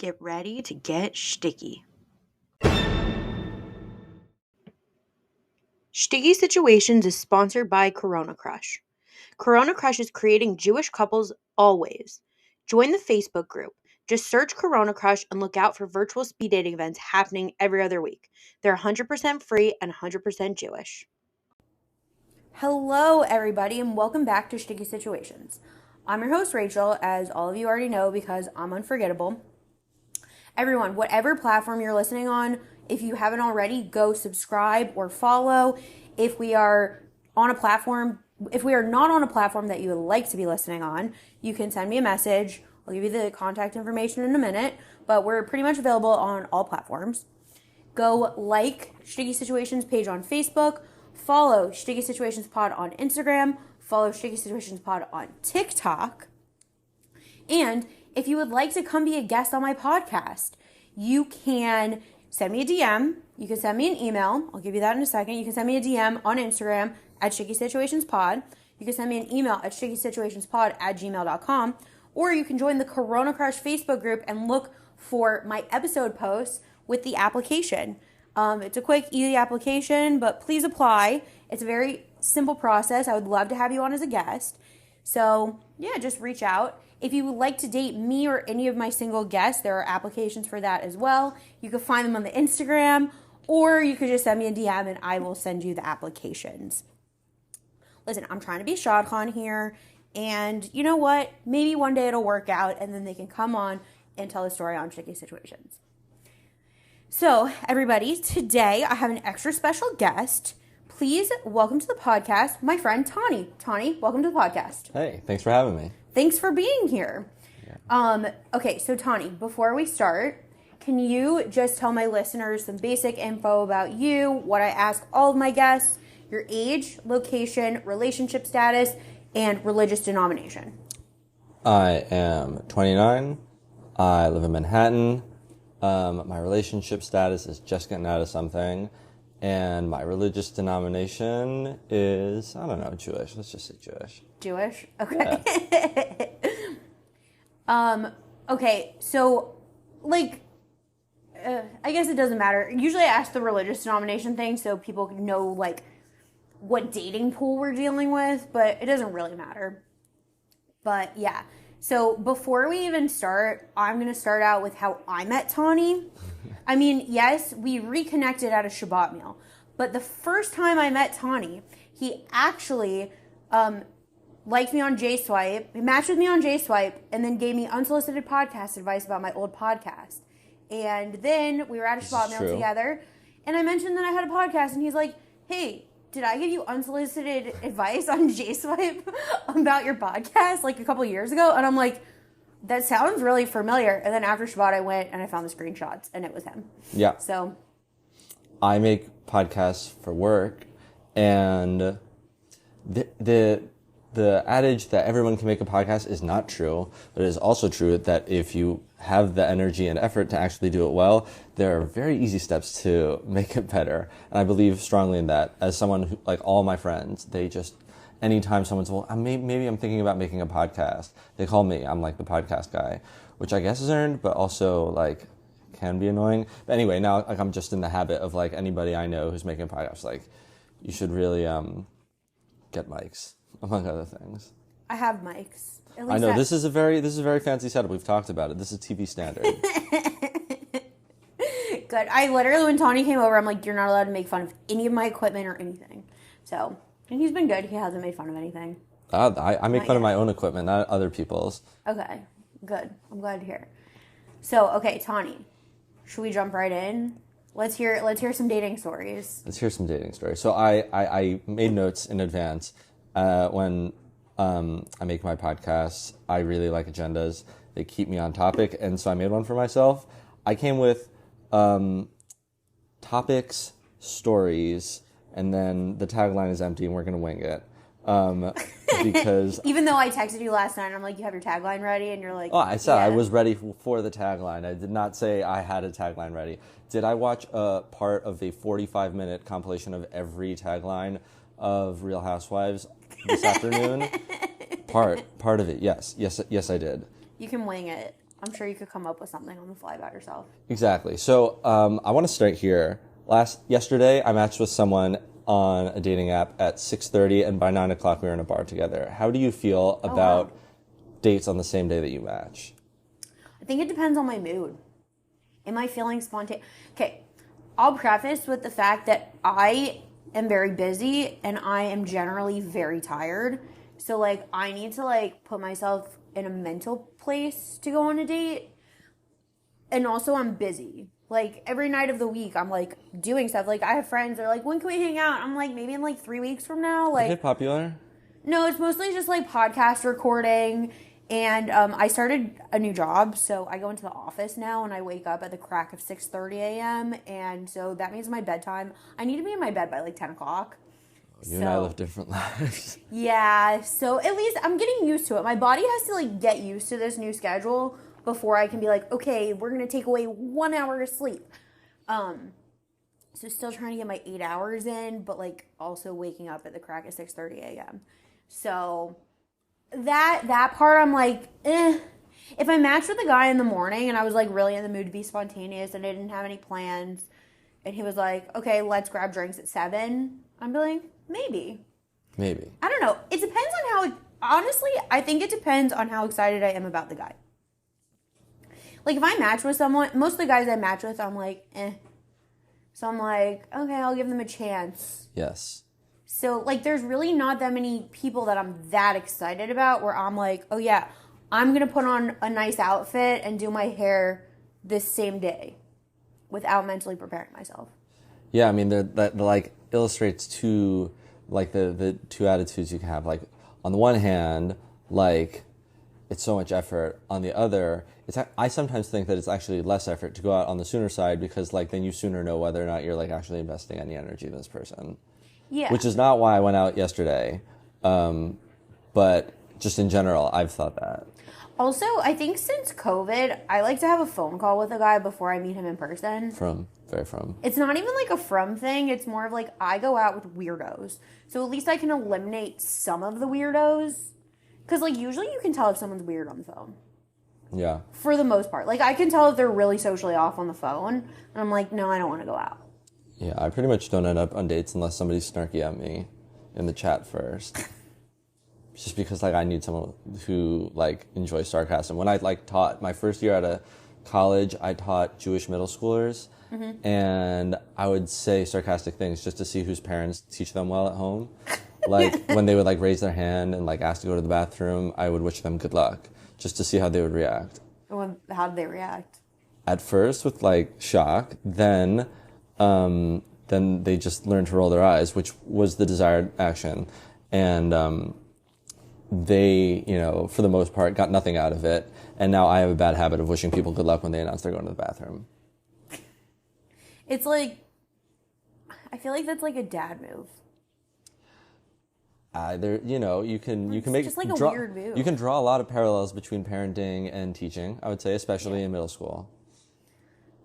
get ready to get sticky. Sticky Situations is sponsored by Corona Crush. Corona Crush is creating Jewish couples always. Join the Facebook group. Just search Corona Crush and look out for virtual speed dating events happening every other week. They're 100% free and 100% Jewish. Hello, everybody, and welcome back to Sticky Situations. I'm your host, Rachel, as all of you already know because I'm unforgettable. Everyone, whatever platform you're listening on, if you haven't already, go subscribe or follow. If we are not on a platform that you would like to be listening on, you can send me a message. I'll give you the contact information in a minute, but we're pretty much available on all platforms. Go like Sticky Situations page on Facebook, follow Sticky Situations Pod on Instagram, follow Sticky Situations Pod on TikTok, and if you would like to come be a guest on my podcast, you can send me a DM, you can send me an email, I'll give you that in a second, you can send me a DM on Instagram at Sticky Situations Pod, you can send me an email at stickysituationspod@gmail.com, or you can join the Corona Crush Facebook group and look for my episode posts with the application. It's a quick, easy application, but please apply. It's a very simple process. I would love to have you on as a guest. So, yeah, just reach out. If you would like to date me or any of my single guests, there are applications for that as well. You can find them on the Instagram, or you could just send me a DM and I will send you the applications. Listen, I'm trying to be Shadchan here, and you know what? Maybe one day it'll work out, and then they can come on and tell a story on Sticky Situations. So, everybody, today I have an extra special guest. Please welcome to the podcast my friend Tani. Tani, welcome to the podcast. Hey, thanks for having me. Thanks for being here. Yeah. Okay, so Tani, before we start, can you just tell my listeners some basic info about you, what I ask all of my guests, your age, location, relationship status, and religious denomination? I am 29. I live in Manhattan. My relationship status is just getting out of something. And my religious denomination is, I don't know, Jewish. Let's just say Jewish. Jewish? Okay. Yeah. Okay, so, I guess it doesn't matter. Usually I ask the religious denomination thing so people know, what dating pool we're dealing with, but it doesn't really matter. But, yeah. So, before we even start, I'm going to start out with how I met Tani. I mean, yes, we reconnected at a Shabbat meal, but the first time I met Tani, he actually liked me on JSwipe, he matched with me on JSwipe, and then gave me unsolicited podcast advice about my old podcast. And then we were at a Shabbat meal together, and I mentioned that I had a podcast, and he's like, hey, did I give you unsolicited advice on JSwipe about your podcast a couple years ago? And I'm like, that sounds really familiar. And then after Shabbat, I went and I found the screenshots, and it was him. Yeah. So I make podcasts for work, and the adage that everyone can make a podcast is not true, but it is also true that if you have the energy and effort to actually do it well, there are very easy steps to make it better. And I believe strongly in that. As someone who, all my friends, they just, anytime someone's, maybe I'm thinking about making a podcast, they call me. I'm the podcast guy, which I guess is earned, but also can be annoying. But anyway, now I'm just in the habit of anybody I know who's making a podcast, you should really get mics, among other things. I have mics. I know this is a very fancy setup. We've talked about it. This is TV standard. Good. I literally, when Tani came over, I'm like, you're not allowed to make fun of any of my equipment or anything. So, and he's been good. He hasn't made fun of anything. I make fun of my own equipment, not other people's. Okay, good. I'm glad to hear. So, okay, Tani, should we jump right in? Let's hear some dating stories. Let's hear some dating stories. So I made notes in advance when I make my podcasts. I really like agendas. They keep me on topic, and so I made one for myself. I came with topics, stories, and then the tagline is empty, and we're going to wing it. Because even though I texted you last night, I'm like, you have your tagline ready, and you're like, oh, I said yeah. I was ready for the tagline. I did not say I had a tagline ready. Did I watch a part of a 45-minute compilation of every tagline of Real Housewives this afternoon? Part of it, yes, I did. You can wing it. I'm sure you could come up with something on the fly about yourself. Exactly. So I want to start here. Yesterday, I matched with someone on a dating app at 6:30, and by 9 o'clock, we were in a bar together. How do you feel about dates on the same day that you match? I think it depends on my mood. Am I feeling spontaneous? Okay, I'll preface with the fact that I am very busy and I am generally very tired. So, like, I need to, like, put myself in a mental place to go on a date. And also, I'm busy. Like, every night of the week, I'm, like, doing stuff. Like, I have friends, they're like, when can we hang out? I'm like, maybe in, like, 3 weeks from now. Like, Is it popular? No, it's mostly just, like, podcast recording. And I started a new job, so I go into the office now, and I wake up at the crack of 6:30 a.m., and so that means my bedtime. I need to be in my bed by, like, 10 o'clock. You and I live different lives. Yeah, so at least I'm getting used to it. My body has to, like, get used to this new schedule before I can be like, okay, we're going to take away 1 hour of sleep. So still trying to get my 8 hours in, but, like, also waking up at the crack of 6:30 a.m. So that part I'm like, If I matched with a guy in the morning and I was, like, really in the mood to be spontaneous and I didn't have any plans, and he was like, okay, let's grab drinks at 7, I'd be like, maybe. Maybe. I don't know. It depends on honestly, I think it depends on how excited I am about the guy. Like, if I match with someone, most of the guys I match with, I'm like, So I'm like, okay, I'll give them a chance. Yes. So, like, there's really not that many people that I'm that excited about where I'm like, oh, yeah, I'm going to put on a nice outfit and do my hair this same day without mentally preparing myself. Yeah, I mean, that like illustrates two, like the two attitudes you can have. Like, on the one hand, like, it's so much effort. On the other, I sometimes think that it's actually less effort to go out on the sooner side because, like, then you sooner know whether or not you're, like, actually investing any energy in this person. Yeah. Which is not why I went out yesterday. But just in general, I've thought that. Also, I think since COVID, I like to have a phone call with a guy before I meet him in person. Very from. It's not even like a from thing. It's more of like I go out with weirdos. So at least I can eliminate some of the weirdos. Because, like, usually you can tell if someone's weird on the phone. Yeah. For the most part. Like, I can tell if they're really socially off on the phone. And I'm like, no, I don't want to go out. Yeah, I pretty much don't end up on dates unless somebody's snarky at me in the chat first. Just because, like, I need someone who, like, enjoys sarcasm. When I, like, taught my first year at a college, I taught Jewish middle schoolers. Mm-hmm. And I would say sarcastic things just to see whose parents teach them well at home. Like, when they would, like, raise their hand and, like, ask to go to the bathroom, I would wish them good luck just to see how they would react. How did they react? At first with, like, shock. Then they just learned to roll their eyes, which was the desired action. And they, you know, for the most part, got nothing out of it. And now I have a bad habit of wishing people good luck when they announce they're going to the bathroom. It's like, I feel like that's like a dad move. You know, you can make just like a weird move. You can draw a lot of parallels between parenting and teaching, I would say, especially in middle school.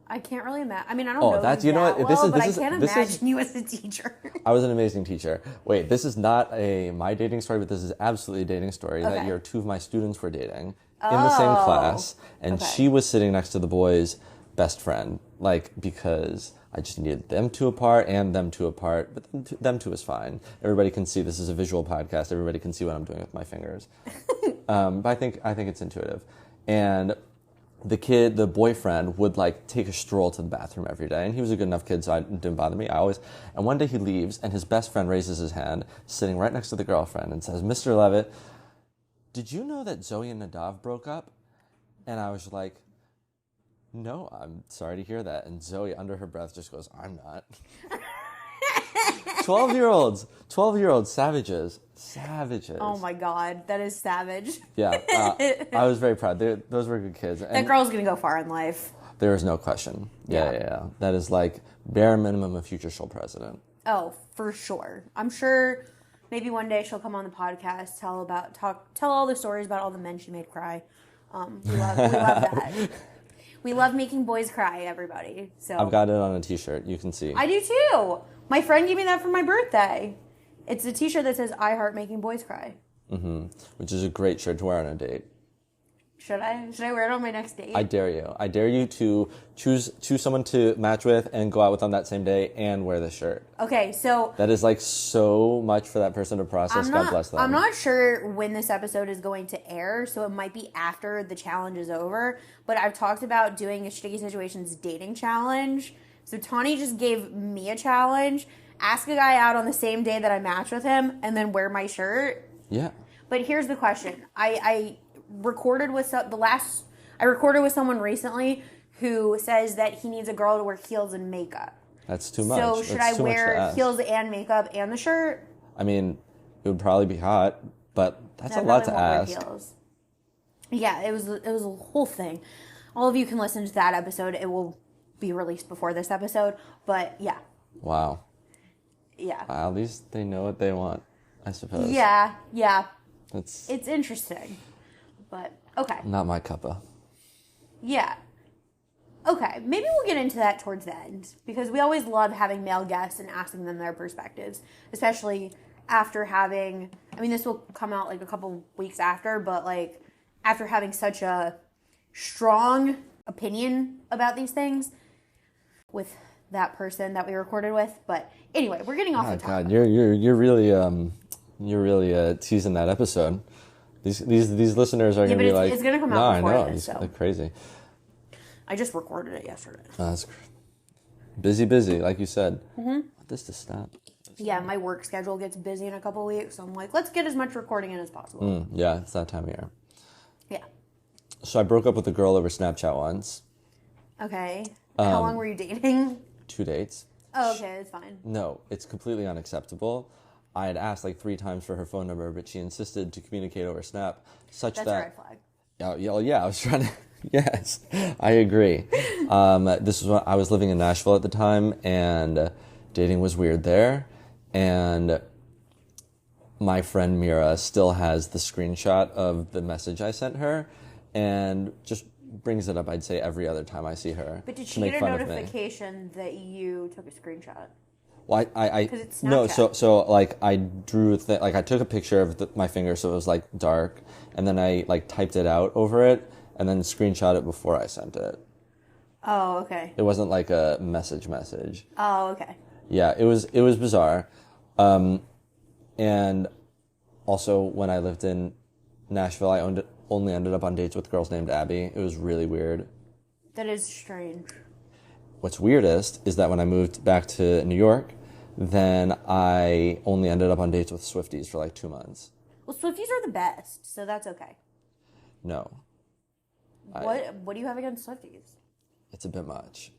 I can't really imagine. I mean, I don't know that's, you know that what? well, but I can't imagine you as a teacher. I was an amazing teacher. Wait, this is not my dating story, but this is absolutely a dating story. Okay. That year, 2 of my students were dating in the same class, and she was sitting next to the boy's best friend, like, because I just needed them two apart and them two apart, but them two is fine. Everybody can see this is a visual podcast. Everybody can see what I'm doing with my fingers. But I think it's intuitive. And the boyfriend would, like, take a stroll to the bathroom every day, and he was a good enough kid, so it didn't bother me. And one day he leaves, and his best friend raises his hand, sitting right next to the girlfriend, and says, "Mr. Levitt, did you know that Zoe and Nadav broke up?" And I was like, "No, I'm sorry to hear that." And Zoe, under her breath, just goes, "I'm not." 12-year-olds, savages. Oh my God, that is savage. Yeah, I was very proud. Those were good kids. That girl's gonna go far in life. There is no question. Yeah. That is, like, bare minimum of future she'll president. Oh, for sure. I'm sure maybe one day she'll come on the podcast, tell all the stories about all the men she made cry. We love that. We love making boys cry, everybody. So I've got it on a t-shirt. You can see. I do too. My friend gave me that for my birthday. It's a t-shirt that says, "I heart making boys cry." Mm-hmm. Which is a great shirt to wear on a date. Should I? Should I wear it on my next date? I dare you. I dare you to choose someone to match with and go out with on that same day and wear the shirt. Okay, so That is like so much for that person to process. God bless them. I'm not sure when this episode is going to air, so it might be after the challenge is over. But I've talked about doing a Sticky Situations dating challenge. So Tani just gave me a challenge. Ask a guy out on the same day that I match with him and then wear my shirt. Yeah. But here's the question. I recorded with someone recently who says that he needs a girl to wear heels and makeup. That's too much. So should I wear heels and makeup and the shirt? I mean, it would probably be hot, but that's a lot to ask. Yeah, it was a whole thing. All of you can listen to that episode. It will be released before this episode, but yeah. Wow. Yeah. At least they know what they want, I suppose. Yeah. It's interesting. But okay. Not my cuppa. Yeah. Okay, maybe we'll get into that towards the end because we always love having male guests and asking them their perspectives, especially after having, I mean, this will come out like a couple weeks after, but like after having such a strong opinion about these things with that person that we recorded with. But anyway, we're getting off the topic. God, you're really teasing that episode. These listeners are going to be like, it's going to come out before this. They're crazy. I just recorded it yesterday. That's busy, like you said. Mm-hmm. I want this to stop. Yeah, my work schedule gets busy in a couple weeks, so I'm like, let's get as much recording in as possible. Yeah, it's that time of year. Yeah. So I broke up with a girl over Snapchat once. Okay. How long were you dating? 2 dates. Oh, okay, it's fine. No, it's completely unacceptable. I had asked like 3 times for her phone number, but she insisted to communicate over Snap, That's a red flag. Yeah, I was trying to... Yes, I agree. This was when I was living in Nashville at the time, and dating was weird there. And my friend Mira still has the screenshot of the message I sent her, and just brings it up, I'd say, every other time I see her. But did she get a notification that you took a screenshot? Well, Because it's Snapchat. No, so like I drew like I took a picture of my finger so it was like dark, and then I like typed it out over it, and then screenshot it before I sent it. Oh, okay. It wasn't like a message. Oh, okay. Yeah, it was bizarre. And also when I lived in Nashville, I only ended up on dates with girls named Abby. It was really weird. That is strange. What's weirdest is that when I moved back to New York, then I only ended up on dates with Swifties for like 2 months. Well, Swifties are the best, so that's okay. No. What do you have against Swifties? It's a bit much.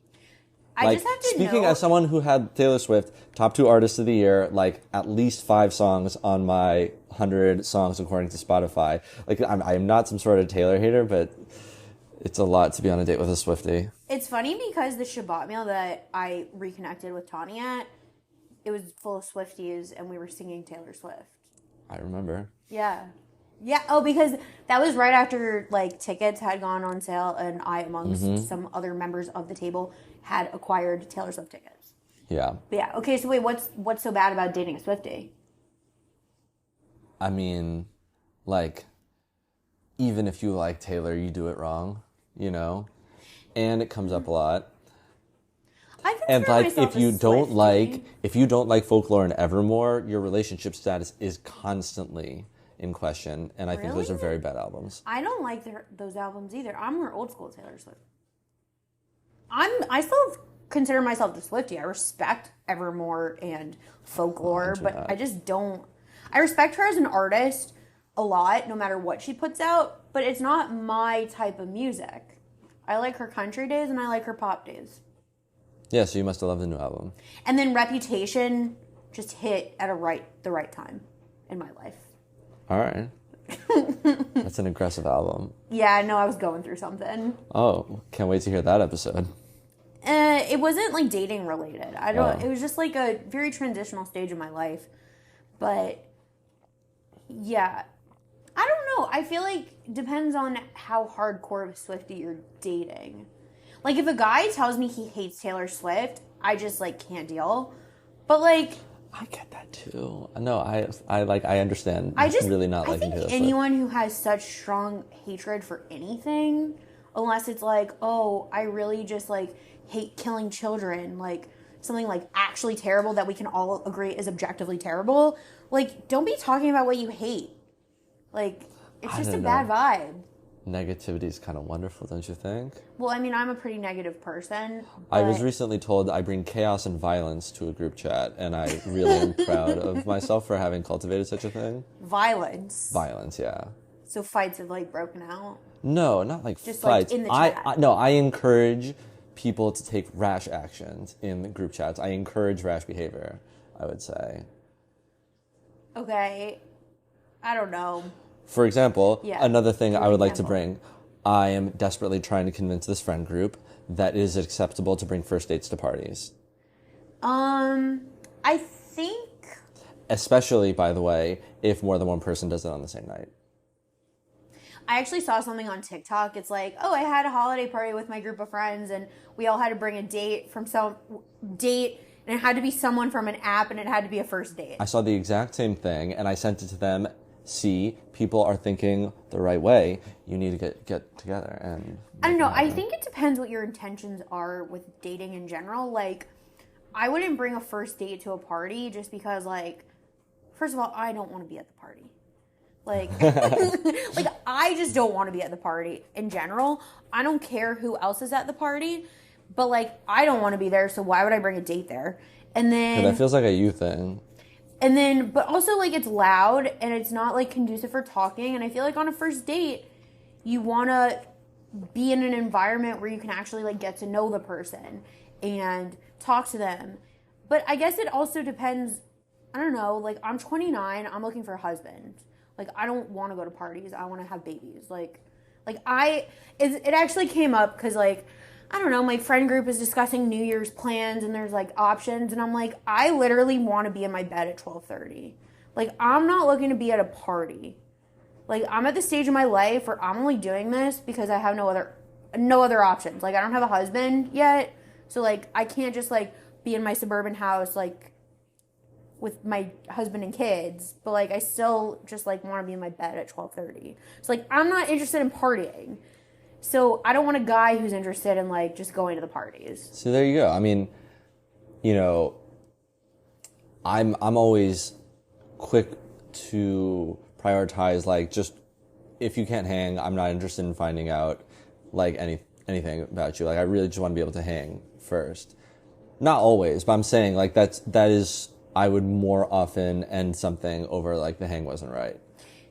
I just have to speaking as someone who had Taylor Swift, top 2 artists of the year, like at least 5 songs on my 100 songs according to Spotify. Like I'm not some sort of Taylor hater, but it's a lot to be on a date with a Swiftie. It's funny because the Shabbat meal that I reconnected with Tani at, it was full of Swifties and we were singing Taylor Swift. I remember. Yeah. Yeah, because that was right after like tickets had gone on sale and I, amongst some other members of the table, had acquired Taylor Swift tickets. Yeah. But yeah, okay, so wait, what's so bad about dating a Swiftie? I mean, like, even if you like Taylor, you do it wrong, you know? And it comes up a lot. And like if you don't like Folklore and Evermore, your relationship status is constantly in question, and I think those are very bad albums. I don't like those albums either. I'm more old school Taylor Swift. I still consider myself the Swiftie. I respect Evermore and Folklore, but I just don't. I respect her as an artist a lot, no matter what she puts out, but it's not my type of music. I like her country days and I like her pop days. Yeah, so you must have loved the new album. And then Reputation just hit at the right time in my life. All right. That's an aggressive album. Yeah, I know I was going through something. Oh, can't wait to hear that episode. It wasn't like dating related. It was just like a very transitional stage of my life. But yeah, I don't know. I feel like it depends on how hardcore of a Swiftie you're dating. Like if a guy tells me he hates Taylor Swift, I just like can't deal. But like I get that too. No, I understand. I just really not I liking think Taylor anyone who has such strong hatred for anything, unless it's like, oh, I really just like hate killing children, like something like actually terrible that we can all agree is objectively terrible. Like, don't be talking about what you hate. Like, it's I just a don't bad know. vibe. Negativity is kind of wonderful, don't you think? Well, I mean, I'm a pretty negative person. I was but- recently told I bring chaos and violence to a group chat, and I really am proud of myself for having cultivated such a thing. Violence. Violence, yeah. So fights have like broken out. No, not like Just, like, fights. in the chat. I encourage people to take rash actions in the group chats. I encourage rash behavior, I would say. Okay. I don't know. For example, Yeah. another thing Give I an would like to example. bring, I am desperately trying to convince this friend group that it is acceptable to bring first dates to parties. I think Especially, by the way, if more than one person does it on the same night. I actually saw something on TikTok. It's like, oh, I had a holiday party with my group of friends, and we all had to bring a date from some date, and it had to be someone from an app, and it had to be a first date. I saw the exact same thing, and I sent it to them. See, people are thinking the right way. You need to get together. And I don't know. I think it depends what your intentions are with dating in general. Like, I wouldn't bring a first date to a party just because, like, first of all, I don't want to be at the party. Like, like I just don't want to be at the party in general. I don't care who else is at the party, but like I don't want to be there, so why would I bring a date there? And then that feels like a you thing. And then, but also like it's loud and it's not like conducive for talking. And I feel like on a first date, you want to be in an environment where you can actually like get to know the person and talk to them. But I guess it also depends. I don't know. Like I'm 29. I'm looking for a husband. Like I don't want to go to parties. I want to have babies. It actually came up because like, I don't know, my friend group is discussing New Year's plans and there's like options and I'm like, I literally want to be in my bed at 12:30. Like I'm not looking to be at a party. Like I'm at the stage in my life where I'm only doing this because I have no other options. Like I don't have a husband yet. So like I can't just like be in my suburban house like with my husband and kids, but like I still just like want to be in my bed at 12:30. So like I'm not interested in partying. So I don't want a guy who's interested in like just going to the parties. So there you go. I mean, you know, I'm always quick to prioritize like just if you can't hang, I'm not interested in finding out like anything about you. Like I really just want to be able to hang first. Not always, but I'm saying like that is I would more often end something over like the hang wasn't right.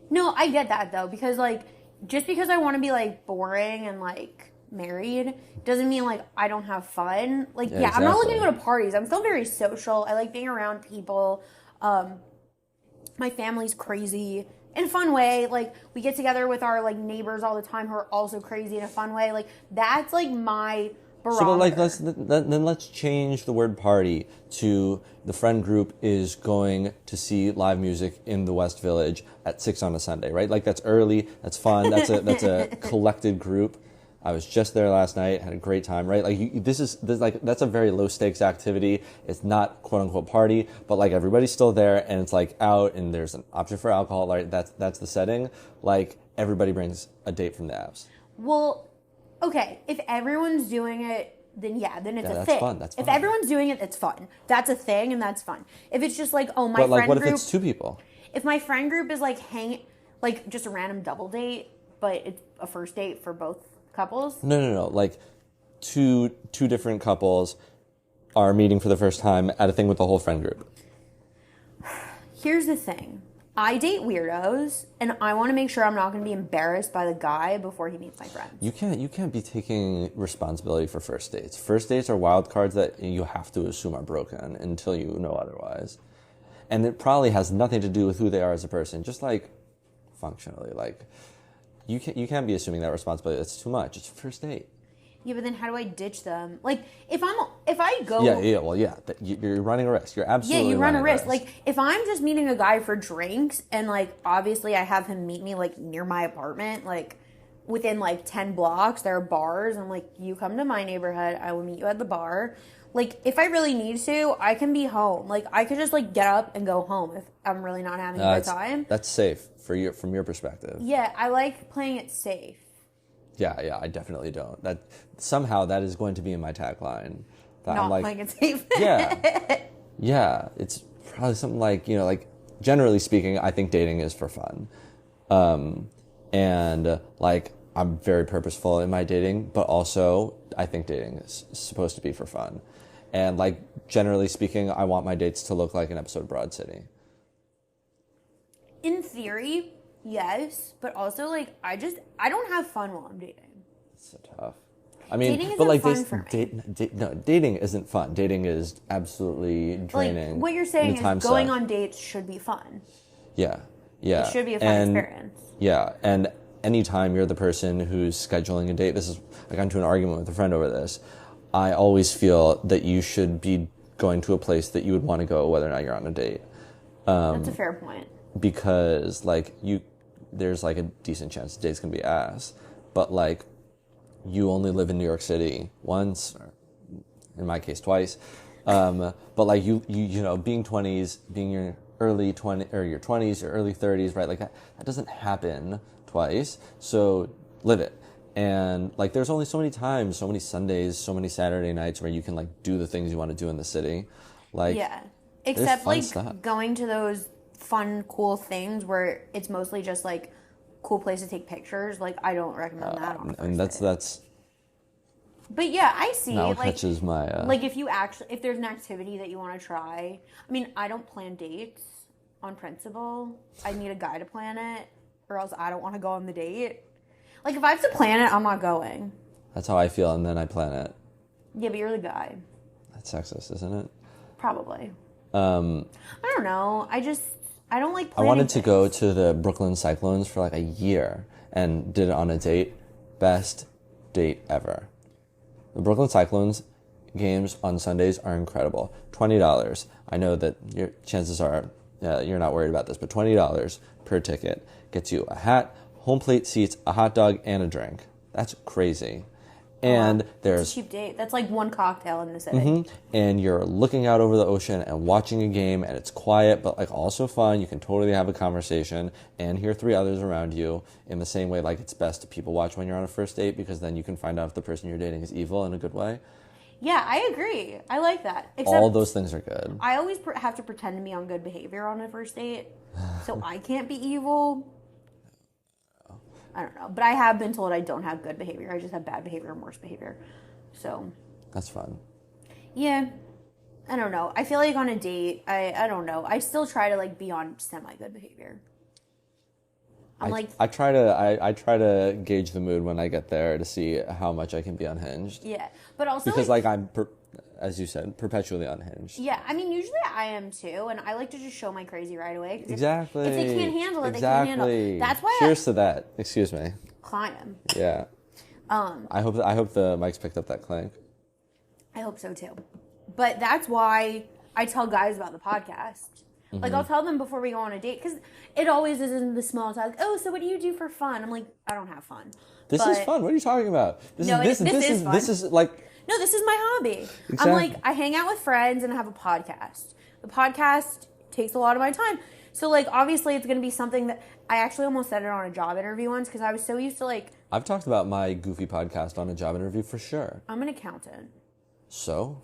No, I get that though because like just because I want to be like boring and like married doesn't mean like I don't have fun. Like yeah, exactly. I'm not looking to go to parties. I'm still very social. I like being around people. My family's crazy in a fun way. Like we get together with our like neighbors all the time who are also crazy in a fun way. Like that's like my barometer. So but like let's change the word party to the friend group is going to see live music in the West Village at 6 on a Sunday, right? Like that's early, that's fun, that's a collected group. I was just there last night, had a great time, right? Like that's a very low stakes activity. It's not quote unquote party, but like everybody's still there and it's like out and there's an option for alcohol, right? That's the setting. Like everybody brings a date from the apps. Well, okay, if everyone's doing it, then it's a that's thing. fun, that's fun. If everyone's doing it, it's fun. That's a thing, and that's fun. If it's just like, oh, my But like, friend what group. if it's two people? If my friend group is like like just a random double date, but it's a first date for both couples. No. Like two different couples are meeting for the first time at a thing with the whole friend group. Here's the thing. I date weirdos, and I want to make sure I'm not going to be embarrassed by the guy before he meets my friends. You can't be taking responsibility for first dates. First dates are wild cards that you have to assume are broken until you know otherwise. And it probably has nothing to do with who they are as a person, just like functionally. Like you can't be assuming that responsibility. That's too much. It's a first date. Yeah, but then how do I ditch them? Like, if I go... Yeah. You're running a risk. You're absolutely Yeah, you run a risk. risk. Like, if I'm just meeting a guy for drinks, and, like, obviously I have him meet me, like, near my apartment, like, within, like, 10 blocks, there are bars, I'm like, you come to my neighborhood, I will meet you at the bar. Like, if I really need to, I can be home. Like, I could just, like, get up and go home if I'm really not having a good time. That's safe from your perspective. Yeah, I like playing it safe. Yeah, I definitely don't. That somehow that is going to be in my tagline. That Not I'm like, playing it safe. yeah. It's probably something like, like generally speaking, I think dating is for fun, and like I'm very purposeful in my dating, but also I think dating is supposed to be for fun, and like generally speaking, I want my dates to look like an episode of Broad City. In theory, yes, but also, like, I don't have fun while I'm dating. It's so tough. I mean, Dating but like isn't fun for me. no, dating isn't fun. Dating is absolutely draining. Like, what you're saying is going on dates should be fun. Yeah. It should be a fun experience. Yeah, and anytime you're the person who's scheduling a date, I got into an argument with a friend over this. I always feel that you should be going to a place that you would want to go whether or not you're on a date. That's a fair point. Because like there's like a decent chance the date's gonna be ass, but like you only live in New York City once, or in my case twice. But like you being 20s, being your early 20s or your 20s, your early 30s, right? Like that doesn't happen twice. So live it. And like there's only so many times, so many Sundays, so many Saturday nights where you can like do the things you want to do in the city. Like yeah, except like stuff. Going to those fun, cool things where it's mostly just like cool place to take pictures. Like I don't recommend that on and that's. But yeah, I see. Now like catches my. Like if there's an activity that you want to try. I mean, I don't plan dates on principle. I need a guy to plan it, or else I don't want to go on the date. Like if I have to plan it, I'm not going. That's how I feel, and then I plan it. Yeah, but you're the guy. That's sexist, isn't it? Probably. I don't know. I don't like planning I wanted to things. go to the Brooklyn Cyclones for like a year and did it on a date. Best date ever. The Brooklyn Cyclones games on Sundays are incredible. $20. I know that your chances are you're not worried about this, but $20 per ticket gets you a hat, home plate seats, a hot dog, and a drink. That's crazy. And there's It's a cheap date. That's like one cocktail in the city. and you're looking out over the ocean and watching a game, and it's quiet but like also fun. You can totally have a conversation and hear three others around you. In the same way, like it's best to people watch when you're on a first date, because then you can find out if the person you're dating is evil in a good way. Yeah, I agree. I like that. Except All those things are good. I always have to pretend to be on good behavior on a first date, so I can't be evil. I don't know, but I have been told I don't have good behavior. I just have bad behavior and worse behavior. So That's fun. yeah, I don't know. I feel like on a date, I don't know. I still try to like be on semi good behavior. I try to gauge the mood when I get there to see how much I can be unhinged. Yeah, but also Because like I'm, as you said, perpetually unhinged. yeah, I mean, usually I am too, and I like to just show my crazy right away. 'Cause Exactly. If they can't handle it, they can't handle it. That's why Cheers to that. Excuse me. climb. Yeah. I hope the mics picked up that clank. I hope so too. But that's why I tell guys about the podcast. Like, I'll tell them before we go on a date, because it always is in the small talk. Oh, so what do you do for fun? I'm like, I don't have fun. This is fun. What are you talking about? This is fun. This is like. No, this is my hobby. Exactly. I'm like, I hang out with friends and have a podcast. The podcast takes a lot of my time. So, like, obviously it's going to be something that I actually almost said it on a job interview once, because I was so used to, like... I've talked about my goofy podcast on a job interview for sure. I'm an accountant. So?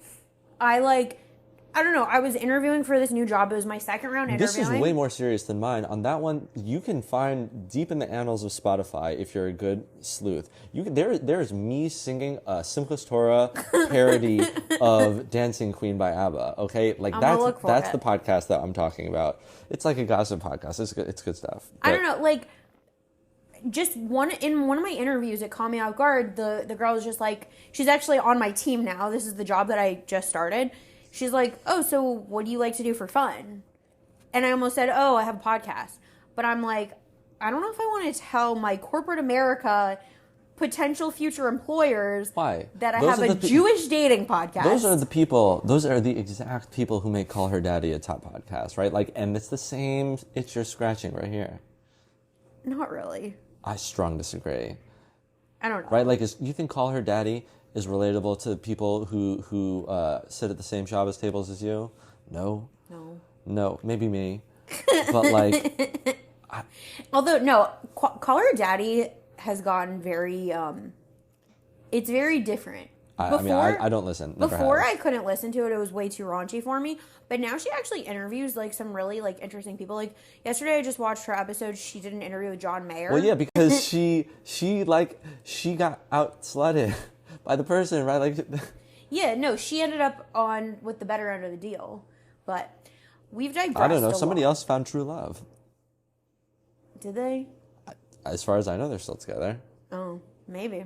I don't know. I was interviewing for this new job. It was my second round interviewing. This is way more serious than mine. On that one, you can find deep in the annals of Spotify, if you're a good sleuth. There's me singing a Simplest Torah parody of Dancing Queen by ABBA. Okay, like that's the podcast that I'm talking about. It's like a gossip podcast. It's good stuff. I don't know. Like, just in one of my interviews, it caught me off guard. The girl was just like, she's actually on my team now. This is the job that I just started. She's like, oh, so what do you like to do for fun? And I almost said, oh, I have a podcast. But I'm like, I don't know if I want to tell my corporate America potential future employers that I have a Jewish dating podcast. Those are the exact people who make Call Her Daddy a top podcast, right? Like, and it's the same itch you're scratching right here. Not really. I strong disagree. I don't know. Right? Like, you think Call Her Daddy is relatable to people who sit at the same Shabbos tables as you? No. No, maybe me. But like... Although, no, Call Her Daddy has gotten very, it's very different. I mean, I don't listen. Before I couldn't listen to it. It was way too raunchy for me. But now she actually interviews like some really like interesting people. Like yesterday, I just watched her episode. She did an interview with John Mayer. Well, yeah, because she got out slutted by the person, right? Like, yeah, no, she ended up on with the better end of the deal. But we've digressed. I don't know. Somebody else found true love. Did they? As far as I know, they're still together. Oh, maybe.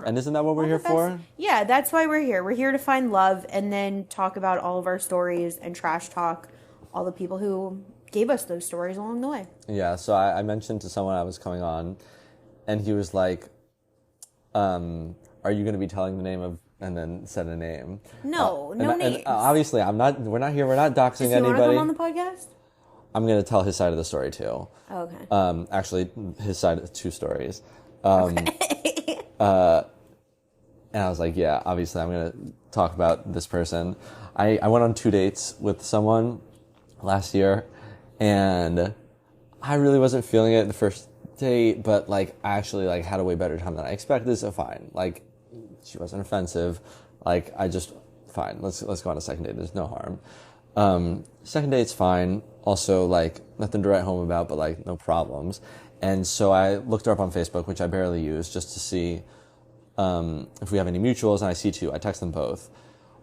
And isn't that what we're here for? Yeah, that's why we're here. We're here to find love and then talk about all of our stories and trash talk all the people who gave us those stories along the way. Yeah, so I mentioned to someone I was coming on, and he was like, are you going to be telling the name of, and then said a name? No, no names. And obviously, we're not doxing anybody. Does he want to come on the podcast? I'm going to tell his side of the story, too. Oh, okay. Actually, his side of 2 stories. Okay. And I was like, yeah, obviously I'm going to talk about this person. I went on 2 dates with someone last year, and I really wasn't feeling it the first date, but like I actually like had a way better time than I expected, so fine. Like, she wasn't offensive. Like, fine, let's go on a second date. There's no harm. Second date's fine. Also, like, nothing to write home about, but like, no problems. And so I looked her up on Facebook, which I barely use, just to see if we have any mutuals, and I see 2. I text them both.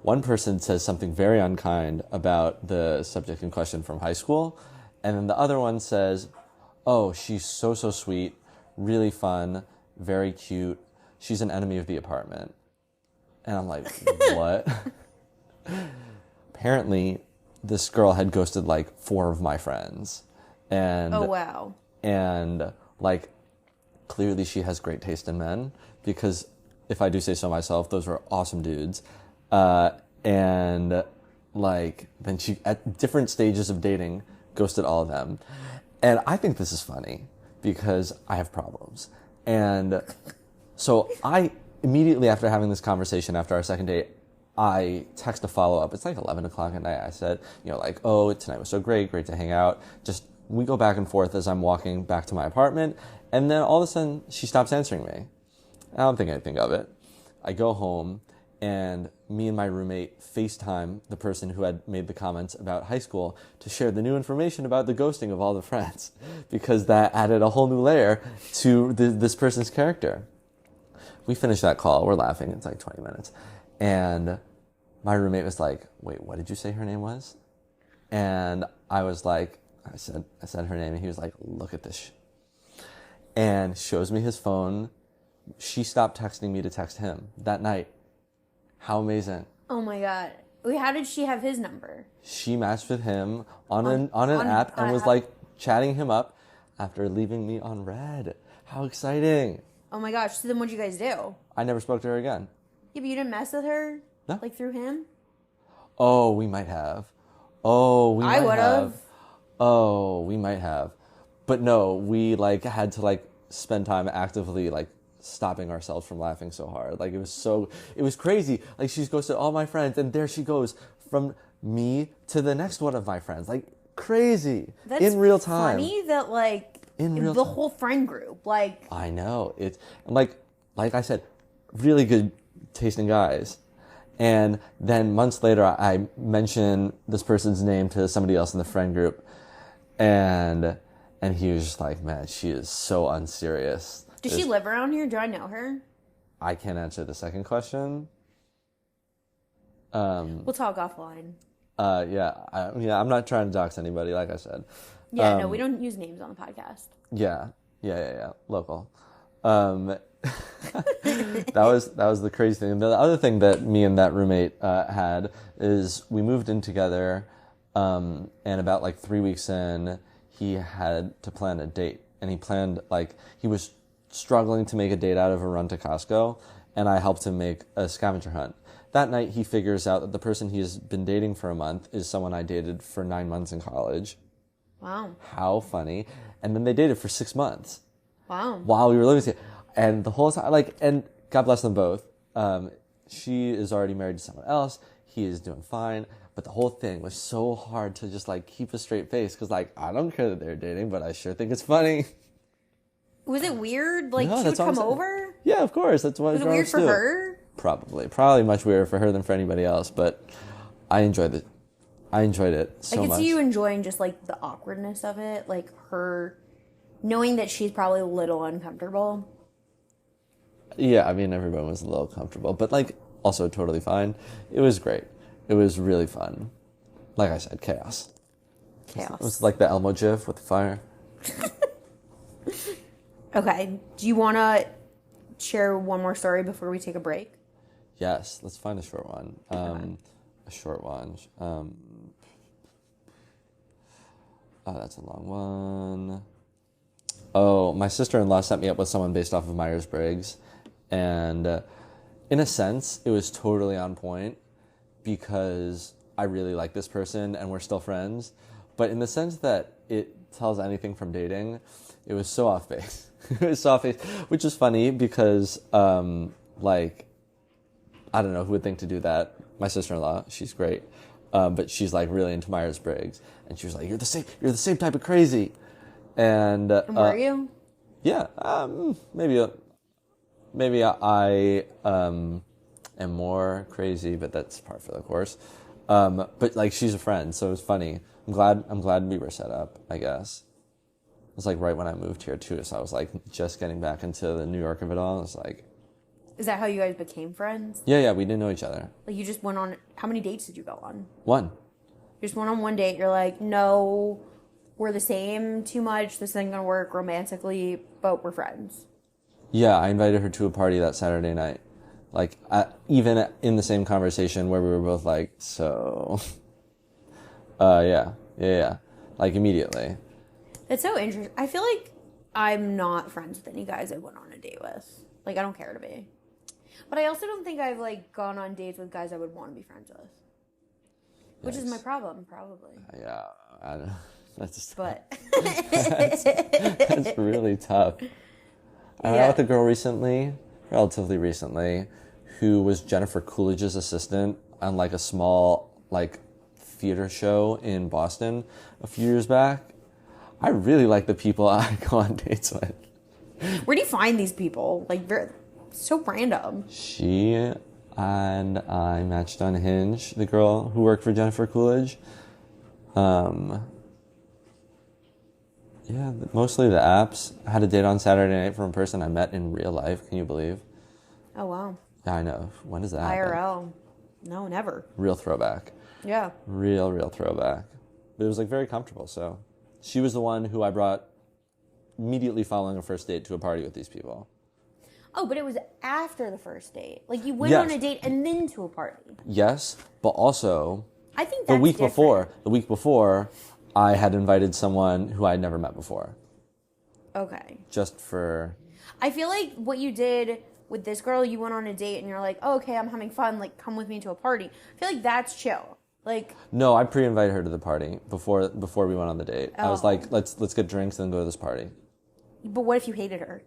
One person says something very unkind about the subject in question from high school, and then the other one says, oh, she's so sweet, really fun, very cute. She's an enemy of the apartment. And I'm like, what? Apparently, this girl had ghosted like 4 of my friends. And oh, wow. And like, clearly she has great taste in men, because if I do say so myself, those were awesome dudes. And like, then she, at different stages of dating, ghosted all of them. And I think this is funny because I have problems. And so I immediately after having this conversation, after our second date, I text a follow-up. It's like 11 o'clock at night. I said, like, oh, tonight was so great to hang out. Just, we go back and forth as I'm walking back to my apartment. And then all of a sudden, she stops answering me. I don't think anything of it. I go home, and me and my roommate FaceTime the person who had made the comments about high school to share the new information about the ghosting of all the friends, because that added a whole new layer to this person's character. We finished that call. We're laughing. It's like 20 minutes. And my roommate was like, wait, what did you say her name was? And I was like, I said her name, and he was like, look at this. And shows me his phone. She stopped texting me to text him that night. How amazing. Oh my God. Wait, how did she have his number? She matched with him on an app and was like chatting him up after leaving me on red. How exciting. Oh my gosh. So then what'd you guys do? I never spoke to her again. Yeah, but you didn't mess with her? No. Like through him? Oh, we might have. I would have. Oh, we might have. But no, we like had to like spend time actively like stopping ourselves from laughing so hard. Like it was crazy. Like she's ghosted all my friends, and there she goes from me to the next one of my friends. Like crazy. That's in real time. Funny that like the whole friend group. Like I know. It's like I said, really good tasting guys. And then months later, I mention this person's name to somebody else in the friend group, and he was just like, man, she is so unserious. Does she live around here? Do I know her? I can't answer the second question. We'll talk offline. Yeah, I'm not trying to dox anybody, like I said. Yeah, no, we don't use names on the podcast. Yeah, local. That was the crazy thing. The other thing that me and that roommate had is we moved in together, and about like 3 weeks in, he had to plan a date, and he was struggling to make a date out of a run to Costco, and I helped him make a scavenger hunt. That night, he figures out that the person he has been dating for a month is someone I dated for 9 months in college. Wow. How funny. And then they dated for 6 months. Wow. While we were living together. And the whole time, and God bless them both, she is already married to someone else. He is doing fine. But the whole thing was so hard to just, like, keep a straight face. Because, like, I don't care that they're dating, but I sure think it's funny. Was it weird? Like, No, she would that's all I'm come saying. over? Yeah, of course. That's what Was it weird for do. her? Probably much weirder for her than for anybody else. But I enjoyed it. I enjoyed it so much. I could see you enjoying just, like, the awkwardness of it. Like, her knowing that she's probably a little uncomfortable. Yeah, I mean, everyone was a little comfortable. But, like, also totally fine. It was great. It was really fun. Like I said, chaos. It was like the Elmo gif with the fire. Okay. Do you want to share one more story before we take a break? Yes, let's find a short one. A short one. Oh, that's a long one. Oh, my sister-in-law set me up with someone based off of Myers-Briggs. And in a sense, it was totally on point because I really like this person and we're still friends. But in the sense that it tells anything from dating, it was so off base. It was so off base, which is funny because, like, I don't know who would think to do that. My sister-in-law, she's great. But she's, like, really into Myers-Briggs. And she was like, you're the same type of crazy. And were you? Yeah, maybe I am more crazy, but that's par for the course. But like she's a friend, so it was funny. I'm glad we were set up, I guess. It was like right when I moved here too, so I was like just getting back into the New York of it all. I was like, is that how you guys became friends? yeah, we didn't know each other. Like you just went on, how many dates did you go on? One. You just went on one date, you're like, no, we're the same too much, this isn't gonna work romantically, but we're friends. Yeah, I invited her to a party that Saturday night. Like, even in the same conversation where we were both like, so, yeah. Like, immediately. That's so interesting. I feel like I'm not friends with any guys I went on a date with. Like, I don't care to be. But I also don't think I've, like, gone on dates with guys I would want to be friends with. Which is my problem, probably. Yeah, I don't know. That's really tough. I went out with a girl relatively recently, who was Jennifer Coolidge's assistant on like a small like theater show in Boston a few years back. I really like the people I go on dates with. Where do you find these people? Like, so random. She and I matched on Unhinged, the girl who worked for Jennifer Coolidge. Yeah, mostly the apps. I had a date on Saturday night from a person I met in real life. Can you believe? Oh, wow. Yeah, I know. When does that happen? IRL. No, never. Real throwback. Yeah. Real throwback. But it was like very comfortable, so. She was the one who I brought immediately following a first date to a party with these people. Oh, but it was after the first date. Like, you went on a date and then to a party. Yes, but also... I think that's different. The week before, I had invited someone who I had never met before. Okay. Just for... I feel like what you did with this girl, you went on a date and you're like, oh, okay, I'm having fun, like, come with me to a party. I feel like that's chill. Like... No, I pre-invited her to the party before we went on the date. I was like, let's get drinks and then go to this party. But what if you hated her?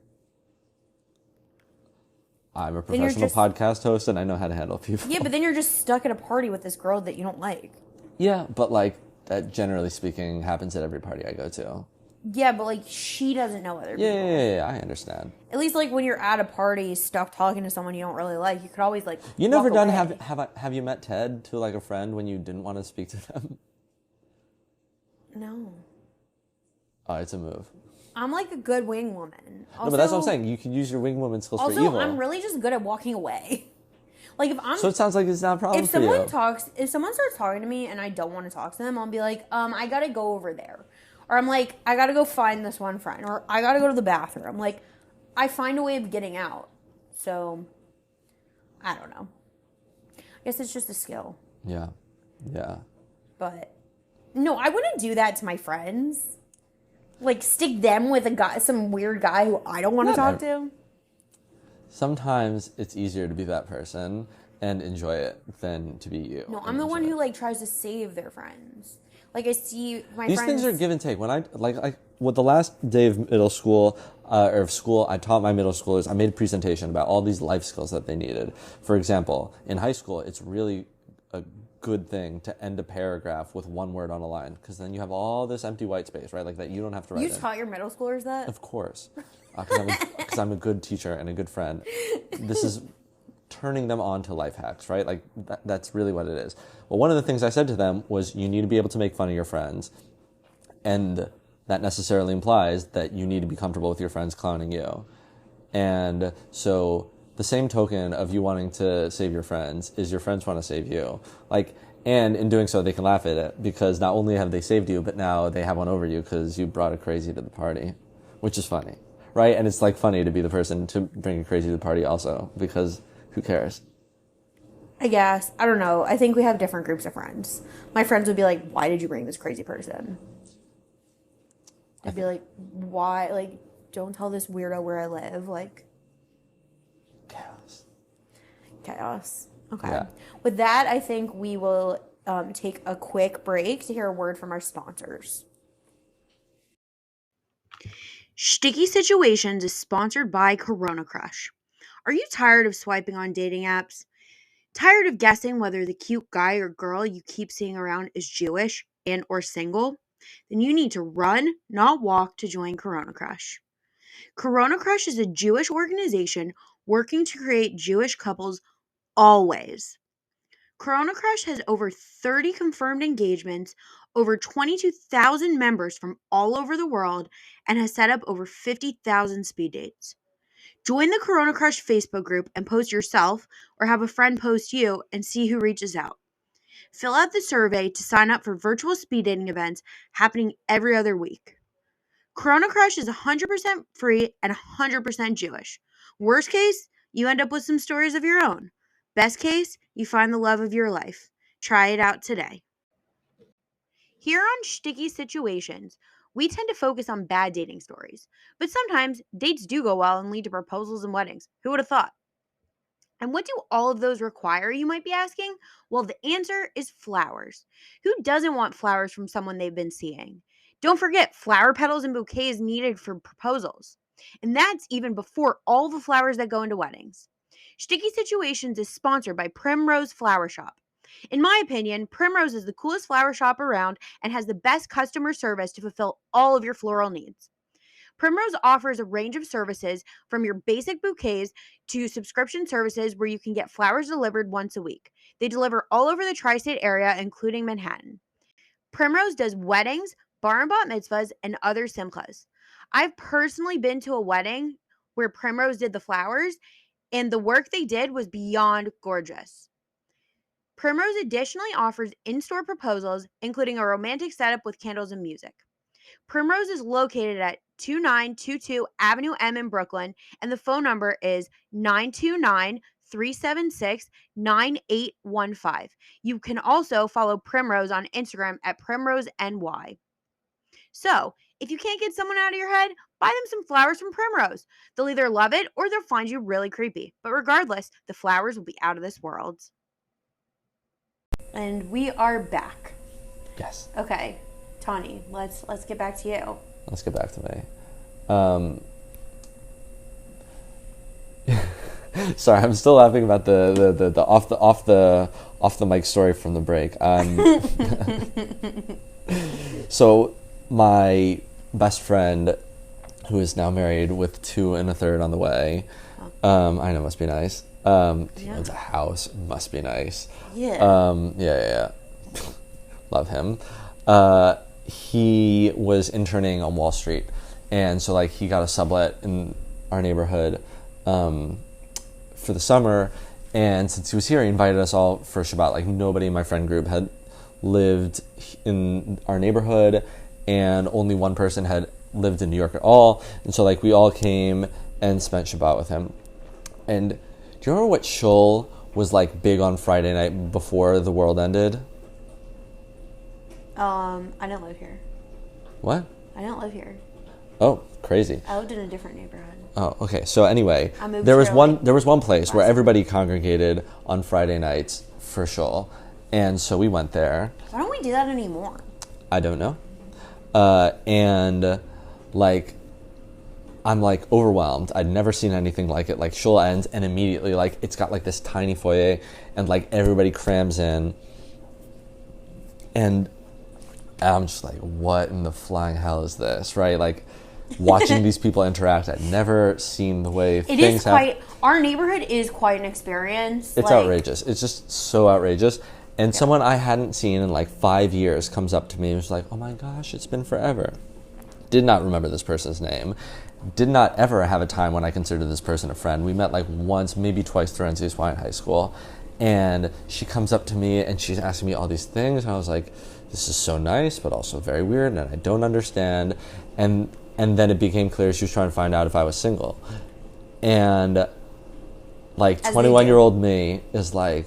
I'm a professional podcast host and I know how to handle people. Yeah, but then you're just stuck at a party with this girl that you don't like. Yeah, but like, that generally speaking happens at every party I go to. Yeah, but like, she doesn't know other people. Yeah, I understand. At least like when you're at a party stuck talking to someone you don't really like, you could always like You never done have you met Ted to like a friend when you didn't want to speak to them? No. Oh, it's a move. I'm like a good wing woman. Also, no, but that's what I'm saying. You can use your wing woman skills for evil. Also, I'm really just good at walking away. Like if I'm... So it sounds like it's not a problem for you. If someone starts talking to me and I don't want to talk to them, I'll be like, I gotta go over there. Or I'm like, I gotta go find this one friend. Or I gotta go to the bathroom. Like, I find a way of getting out. So, I don't know. I guess it's just a skill. Yeah. But, no, I wouldn't do that to my friends. Like, stick them with some weird guy who I don't want to talk to. Sometimes it's easier to be that person and enjoy it than to be you. No, I'm the one who, like, tries to save their friends. Like, I see my friends... These things are give and take. When what the last day of middle school or of school, I taught my middle schoolers, I made a presentation about all these life skills that they needed. For example, in high school, it's really a good thing to end a paragraph with one word on a line, because then you have all this empty white space, right? Like that you don't have to write You in. taught your middle schoolers that? Of course, because I'm a good teacher and a good friend. This is turning them on to life hacks, right? Like that's really what it is. Well, one of the things I said to them was you need to be able to make fun of your friends, and that necessarily implies that you need to be comfortable with your friends clowning you. And so the same token of you wanting to save your friends is your friends want to save you. And in doing so, they can laugh at it, because not only have they saved you, but now they have one over you because you brought a crazy to the party, which is funny, right? And it's like funny to be the person to bring a crazy to the party also, because who cares? I guess. I don't know. I think we have different groups of friends. My friends would be like, why did you bring this crazy person? I'd be like, why? Like, don't tell this weirdo where I live. Like, chaos. Okay. Yeah. With that, I think we will take a quick break to hear a word from our sponsors. Sticky Situations is sponsored by Corona Crush. Are you tired of swiping on dating apps? Tired of guessing whether the cute guy or girl you keep seeing around is Jewish and or single? Then you need to run, not walk, to join Corona Crush. Corona Crush is a Jewish organization working to create Jewish couples always. Corona Crush has over 30 confirmed engagements, over 22,000 members from all over the world, and has set up over 50,000 speed dates. Join the Corona Crush Facebook group and post yourself, or have a friend post you, and see who reaches out. Fill out the survey to sign up for virtual speed dating events happening every other week. Corona Crush is 100% free and 100% Jewish. Worst case, you end up with some stories of your own. Best case, you find the love of your life. Try it out today. Here on Sticky Situations, we tend to focus on bad dating stories, but sometimes dates do go well and lead to proposals and weddings. Who would have thought? And what do all of those require, you might be asking? Well, the answer is flowers. Who doesn't want flowers from someone they've been seeing? Don't forget, flower petals and bouquets needed for proposals. And that's even before all the flowers that go into weddings. Sticky Situations is sponsored by Primrose Flower Shop. In my opinion, Primrose is the coolest flower shop around and has the best customer service to fulfill all of your floral needs. Primrose offers a range of services from your basic bouquets to subscription services where you can get flowers delivered once a week. They deliver all over the tri-state area, including Manhattan. Primrose does weddings, bar and bat mitzvahs, and other simchas. I've personally been to a wedding where Primrose did the flowers, and the work they did was beyond gorgeous. Primrose additionally offers in-store proposals, including a romantic setup with candles and music. Primrose is located at 2922 Avenue M in Brooklyn, and the phone number is 929-376-9815. You can also follow Primrose on Instagram at PrimroseNY. So, if you can't get someone out of your head, buy them some flowers from Primrose. They'll either love it or they'll find you really creepy. But regardless, the flowers will be out of this world. And we are back. Yes. Okay, Tani, let's get back to you. Let's get back to me. Sorry, I'm still laughing about the off the mic story from the break. So my best friend, who is now married with 2 and a third on the way, I know, must be nice. He owns a house, must be nice. Yeah. Yeah. Love him. He was interning on Wall Street, and so like he got a sublet in our neighborhood for the summer, and since he was here, he invited us all for Shabbat. Like nobody in my friend group had lived in our neighborhood, and only one person had lived in New York at all, and so like we all came and spent Shabbat with him. And do you remember what shul was like big on Friday night before the world ended? I didn't live here. What? I didn't live here. Oh, crazy. I lived in a different neighborhood. Oh, okay. So anyway, I moved there was here, one like, there was one place where last everybody congregated on Friday nights for shul, and so we went there. Why don't we do that anymore? I don't know. And like, I'm like overwhelmed. I'd never seen anything like it. Like shul ends and immediately like it's got like this tiny foyer and like everybody crams in. And I'm just like, what in the flying hell is this, right? Like watching these people interact. I'd never seen the way things happen. Our neighborhood is quite an experience. It's outrageous. It's just so outrageous. And someone I hadn't seen in like 5 years comes up to me and was like, oh my gosh, it's been forever. Did not remember this person's name. Did not ever have a time when I considered this person a friend. We met like once, maybe twice through NCSY in high school. And she comes up to me and she's asking me all these things. And I was like, this is so nice, but also very weird. And I don't understand. And then it became clear she was trying to find out if I was single. And like 21-year-old me is like,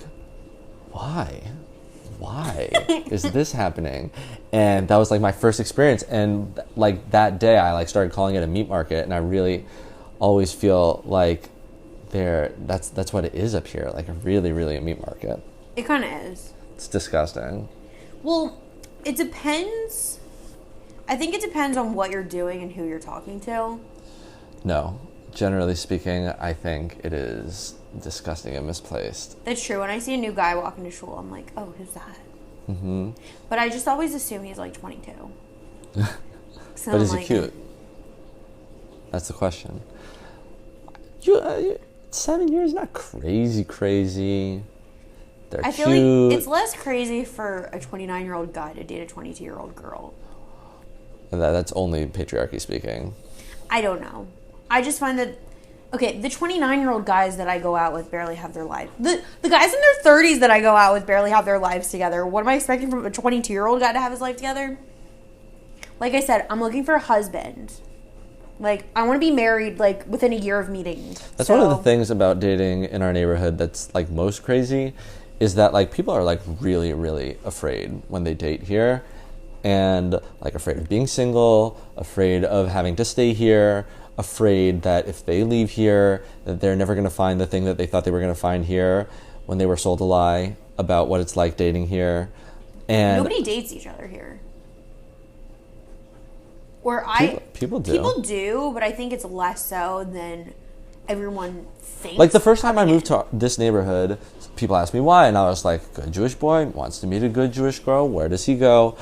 why is this happening? And that was like my first experience. And like that day I like started calling it a meat market. And I really always feel like that's what it is up here. Like really a meat market. It kind of is. It's disgusting. Well, it depends. I think it depends on what you're doing and who you're talking to. No. Generally speaking, I think it is disgusting and misplaced. That's true. When I see a new guy walk into school, I'm like, oh, who's that? Mm-hmm. But I just always assume he's like 22. So but is he cute? That's the question. 7 years, not crazy. They're I feel cute. like it's less crazy for a 29-year-old guy to date a 22-year-old girl. That's only patriarchy speaking. I don't know. I just find that, okay, the 29-year-old guys that I go out with barely have their life. The guys in their 30s that I go out with barely have their lives together. What am I expecting from a 22-year-old guy to have his life together? Like I said, I'm looking for a husband. Like, I want to be married, like, within a year of meeting. That's one of the things about dating in our neighborhood that's, like, most crazy is that, like, people are, like, really afraid when they date here. And, like, afraid of being single, afraid of having to stay here, afraid that if they leave here, that they're never going to find the thing that they thought they were going to find here when they were sold a lie about what it's like dating here. And nobody dates each other here. People do. People do, but I think it's less so than everyone thinks. Like the first time I moved to this neighborhood, people asked me why, and I was like, good Jewish boy, wants to meet a good Jewish girl, where does he go?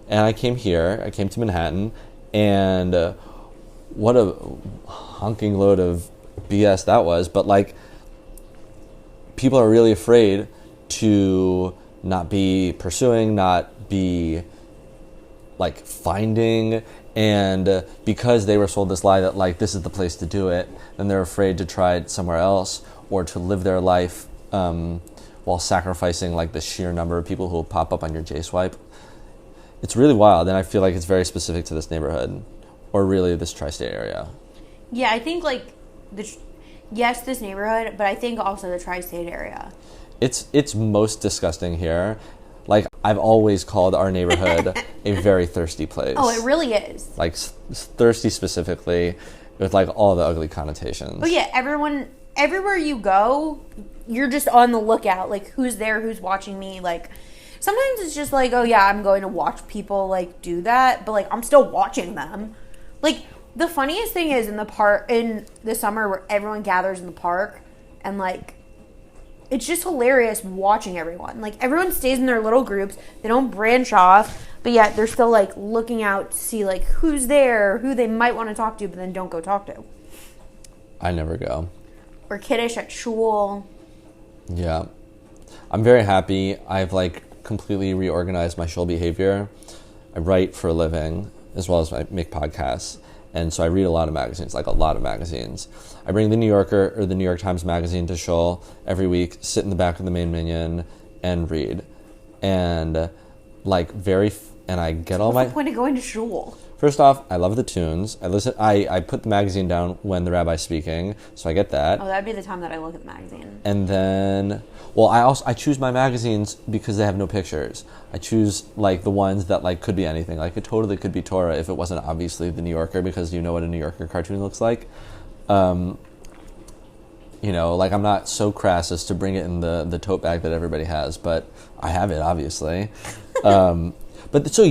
And I came to Manhattan, and what a honking load of BS that was. But like, people are really afraid to not be pursuing, not be like finding, and because they were sold this lie that like this is the place to do it, then they're afraid to try it somewhere else or to live their life while sacrificing like the sheer number of people who will pop up on your J-Swipe. It's really wild, and I feel like it's very specific to this neighborhood, or really this tri-state area. Yeah, I think like yes, this neighborhood, but I think also the tri-state area. It's most disgusting here. Like, I've always called our neighborhood a very thirsty place. Oh, it really is. Like, thirsty specifically, with, like, all the ugly connotations. But yeah, everywhere you go, you're just on the lookout. Like, who's there, who's watching me. Like, sometimes it's just like, oh yeah, I'm going to watch people, like, do that. But, like, I'm still watching them. Like, the funniest thing is in the summer where everyone gathers in the park and, like, it's just hilarious watching everyone. Like, everyone stays in their little groups. They don't branch off, but yet they're still, like, looking out to see, like, who's there, who they might want to talk to, but then don't go talk to. I never go. Or kiddish at shul. Yeah. I'm very happy. I've, like, completely reorganized my shul behavior. I write for a living, as well as I make podcasts. And so I read a lot of magazines, like a lot of magazines. I bring the New Yorker or the New York Times magazine to shul every week, sit in the back of the main minyan, and read. And like and I get all my... What's the point of going to shul? First off, I love the tunes. I put the magazine down when the rabbi's speaking, so I get that. Oh, that'd be the time that I look at the magazine. And then, well, I choose my magazines because they have no pictures. I choose like the ones that like could be anything. Like it totally could be Torah if it wasn't obviously the New Yorker, because you know what a New Yorker cartoon looks like. You know, like I'm not so crass as to bring it in the tote bag that everybody has, but I have it obviously. But so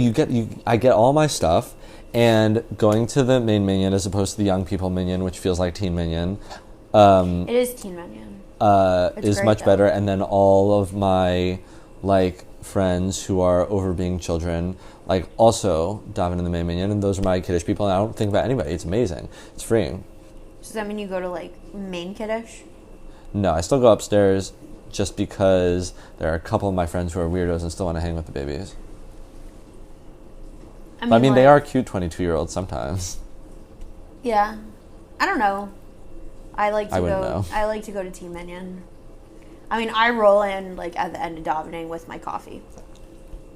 I get all my stuff. And going to the main minion as opposed to the young people minion, which feels like teen minion, It is teen minion. is great, much though. better. And then all of my like friends who are over being children like also dive into the main minion, and those are my kiddish people, and I don't think about anybody. It's amazing. It's freeing. Does that mean you go to like main kiddish? No, I still go upstairs just because there are a couple of my friends who are weirdos and still want to hang with the babies. I mean, they are cute 22-year-olds sometimes. Yeah. I don't know. I like to wouldn't know. I like to go to Team Minion. I mean, I roll in like at the end of davening with my coffee.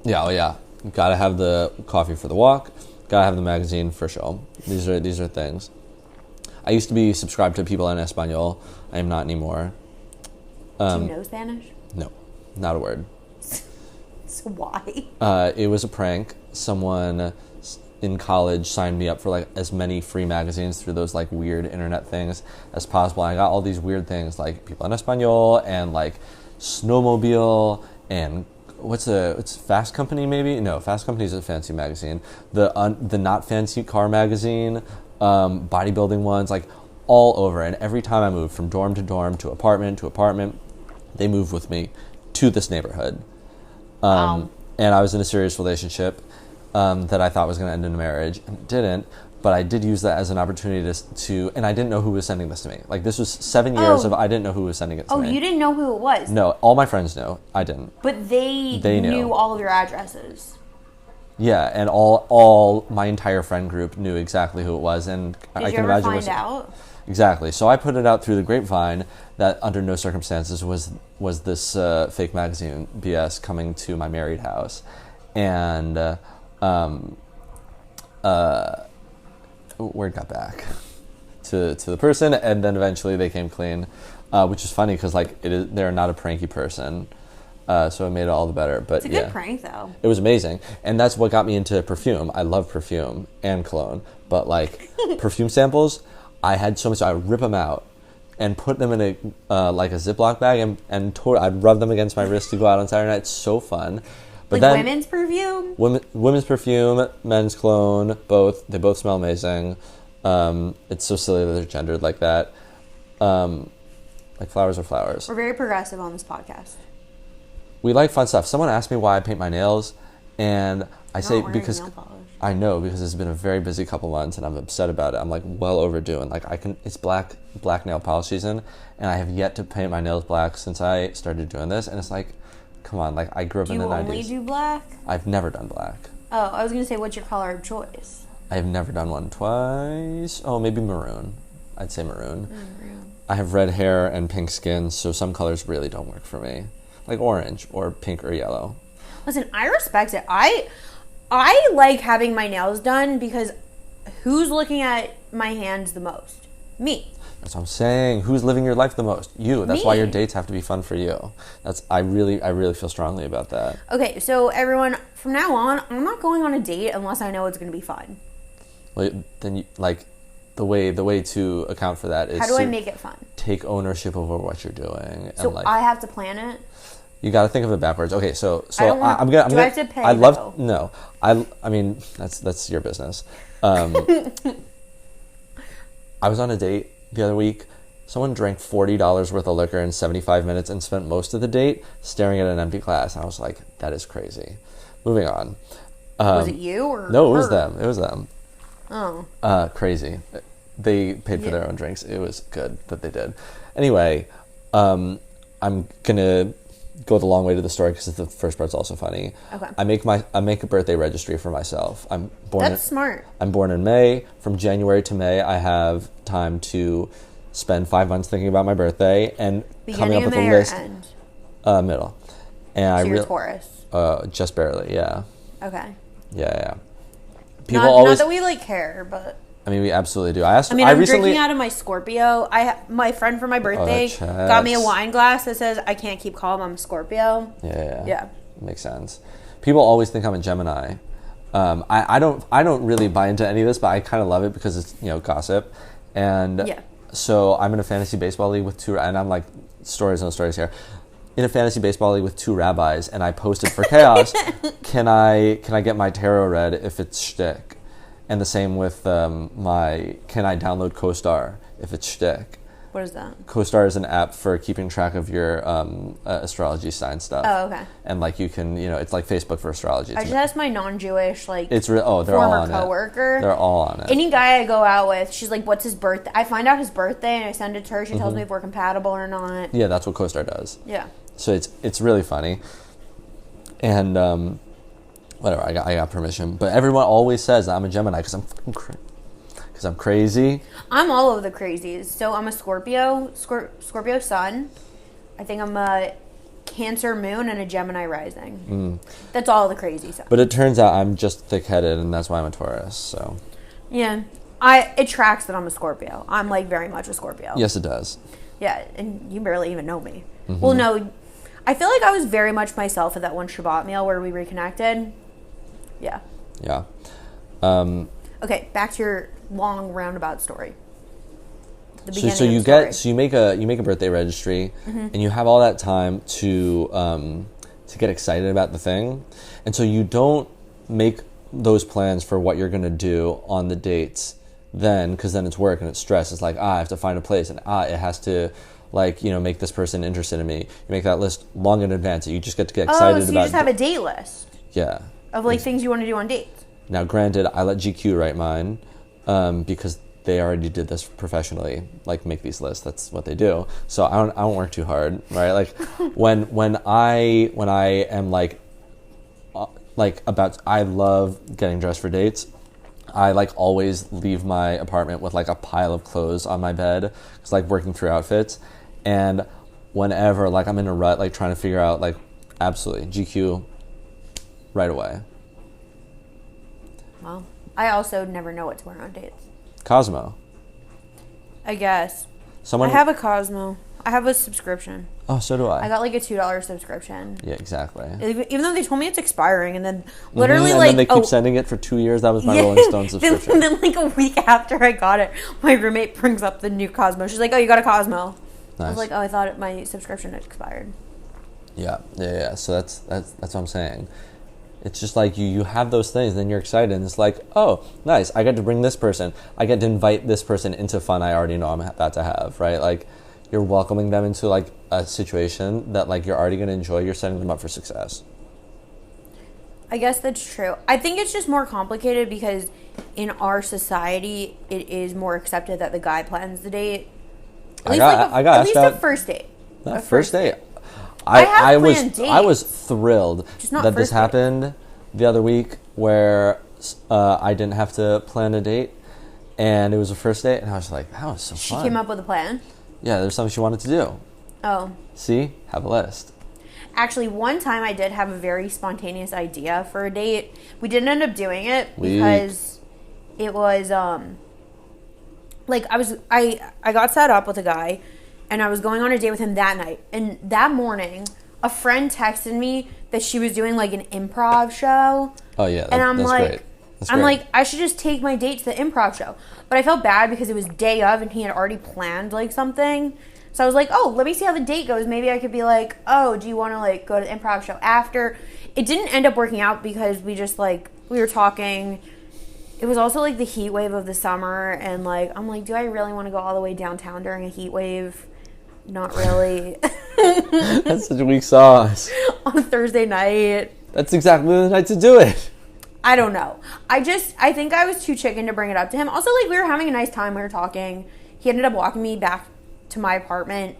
Yeah, oh yeah. Gotta have the coffee for the walk. Gotta have the magazine for show. These are things. I used to be subscribed to people in Espanol. I am not anymore. Do you know Spanish? No, not a word. So why? It was a prank. Someone in college signed me up for like as many free magazines through those like weird internet things as possible. And I got all these weird things like People en Español and like Snowmobile and it's Fast Company maybe? No, Fast Company is a fancy magazine. The not fancy car magazine, bodybuilding ones, like all over. And every time I moved from dorm to apartment, they moved with me to this neighborhood. And I was in a serious relationship that I thought was going to end in a marriage, and it didn't. But I did use that as an opportunity to and I didn't know who was sending this to me. Like, this was 7 years of I didn't know who was sending it to me. Oh, you didn't know who it was? No, all my friends knew. I didn't. But they knew knew all of your addresses. Yeah, and all my entire friend group knew exactly who it was, and Did I you can ever imagine find out? Exactly. So I put it out through the grapevine that under no circumstances was this fake magazine BS coming to my married house, and word got back to the person, and then eventually they came clean, which is funny because like they're not a pranky person, so it made it all the better. But It's a good prank though. it was amazing, and that's what got me into perfume. I love perfume and cologne, but like perfume samples, I had so much. I would rip them out and put them in a like a Ziploc bag, and I'd rub them against my wrist to go out on Saturday night. It's so fun. But Like then, women's perfume? women's perfume, men's cologne, both. They both smell amazing. It's so silly that they're gendered like that. Like flowers are flowers. We're very progressive on this podcast. We like fun stuff. Someone asked me why I paint my nails, and I say Not wearing because nail polish. I know, because it's been a very busy couple months, and I'm upset about it. I'm like well overdue, and like it's black nail polish season, and I have yet to paint my nails black since I started doing this, and it's like, come on, like I grew up in the 90s. Do you only do black? I've never done black. Oh, I was going to say, what's your color of choice? I have never done one twice. Oh, maybe maroon. I'd say maroon. Maroon. I have red hair and pink skin, so some colors really don't work for me. Like orange or pink or yellow. Listen, I respect it. I like having my nails done because who's looking at my hands the most? Me. That's what I'm saying. Who's living your life the most? You. That's Me. why your dates have to be fun for you. I really feel strongly about that. Okay, so everyone, from now on, I'm not going on a date unless I know it's going to be fun. Well, then you, like the way to account for that is How do I to make it fun? take ownership over what you're doing. So and like, I have to plan it? you got to think of it backwards. Okay, so I don't want- I'm gonna. do I have to pay, I love though? no. I mean that's your business. I was on a date the other week. Someone drank $40 worth of liquor in 75 minutes and spent most of the date staring at an empty glass. I was like, that is crazy. Moving on. Was it you or No, it was her? them. It was them. Oh. Crazy. They paid for their own drinks. It was good that they did. Anyway, I'm gonna go the long way to the story because the first part's also funny. Okay. I make a birthday registry for myself. That's smart. I'm born in May. From January to May, I have time to spend 5 months thinking about my birthday and coming up Beginning with of May a or list. end? Middle. And So you're Taurus. just barely, yeah. Okay. Yeah. People Not always. that we like care, but I mean, we absolutely do. I'm recently drinking out of my Scorpio. My friend for my birthday got me a wine glass that says I can't keep calm. I'm a Scorpio. Yeah. Makes sense. People always think I'm a Gemini. I don't really buy into any of this, but I kind of love it because it's gossip, and so I'm in a fantasy baseball league with two, and I'm like stories on stories here. In a fantasy baseball league with two rabbis, and I posted for chaos. Can I get my tarot read if it's shtick? And the same with my can I download CoStar if it's shtick. What is that? CoStar is an app for keeping track of your astrology sign stuff. Oh, okay. And like you can, it's like Facebook for astrology. I just asked my non-Jewish they're all on coworker. it. They're all on it. Any guy I go out with, she's like, "What's his birthday?" I find out his birthday and I send it to her. She tells me if we're compatible or not. Yeah, that's what CoStar does. Yeah. So it's really funny, and whatever. I got permission, but everyone always says that I'm a Gemini because I'm fucking because I'm crazy. I'm all of the crazies. So I'm a Scorpio sun. I think I'm a Cancer moon and a Gemini rising. That's all the crazy stuff. But it turns out I'm just thick-headed, and that's why I'm a Taurus. So yeah, it tracks that I'm a Scorpio. I'm like very much a Scorpio. Yes, it does. Yeah, and you barely even know me. Well, no, I feel like I was very much myself at that one Shabbat meal where we reconnected. Yeah. Yeah. Okay, back to your long roundabout story. So you make a birthday registry, and you have all that time to get excited about the thing, and so you don't make those plans for what you're gonna do on the dates then, because then it's work and it's stress. It's like I have to find a place, and it has to make this person interested in me. You make that list long in advance. You just get to get excited about. So you just have a date list. Yeah. Of things you want to do on dates. Now, granted, I let GQ write mine because they already did this professionally, make these lists. That's what they do. So I don't work too hard, right? Like when I am I love getting dressed for dates. I always leave my apartment with a pile of clothes on my bed. It's working through outfits, and whenever I'm in a rut, trying to figure out absolutely GQ right away. Well, I also never know what to wear on dates. Cosmo. I guess. I have a Cosmo. I have a subscription. Oh, so do I. I got a $2 subscription. Yeah, exactly. Even though they told me it's expiring, and then literally and then they keep sending it for 2 years. That was my Rolling Stone subscription. then a week after I got it, my roommate brings up the new Cosmo. She's like, "Oh, you got a Cosmo?" Nice. I was like, "Oh, I thought my subscription had expired." Yeah. So that's what I'm saying. It's just you have those things, then you're excited, and it's oh, nice, I get to bring this person. I get to invite this person into fun I already know I'm about to have, right? You're welcoming them into a situation that you're already going to enjoy. You're setting them up for success. I guess that's true. I think it's just more complicated because in our society, it is more accepted that the guy plans the date. At least a first date. A first date. I was thrilled that this happened the other week where I didn't have to plan a date, and it was a first date, and I was like, that was so fun. She came up with a plan? Yeah, there's something she wanted to do. Oh. See? Have a list. Actually, one time I did have a very spontaneous idea for a date. We didn't end up doing it because it was I got set up with a guy, and I was going on a date with him that night. And that morning, a friend texted me that she was doing an improv show. Oh yeah, and I'm that's great. I'm like, I should just take my date to the improv show. But I felt bad because it was day of and he had already planned something. So I was like, oh, let me see how the date goes. Maybe I could be like, oh, do you want to go to the improv show after? It didn't end up working out because we just we were talking. It was also the heat wave of the summer. And I'm like, do I really want to go all the way downtown during a heat wave? Not really. That's such a weak sauce. On a Thursday night. That's exactly the night to do it. I don't know. I think I was too chicken to bring it up to him. Also, we were having a nice time. We were talking. He ended up walking me back to my apartment.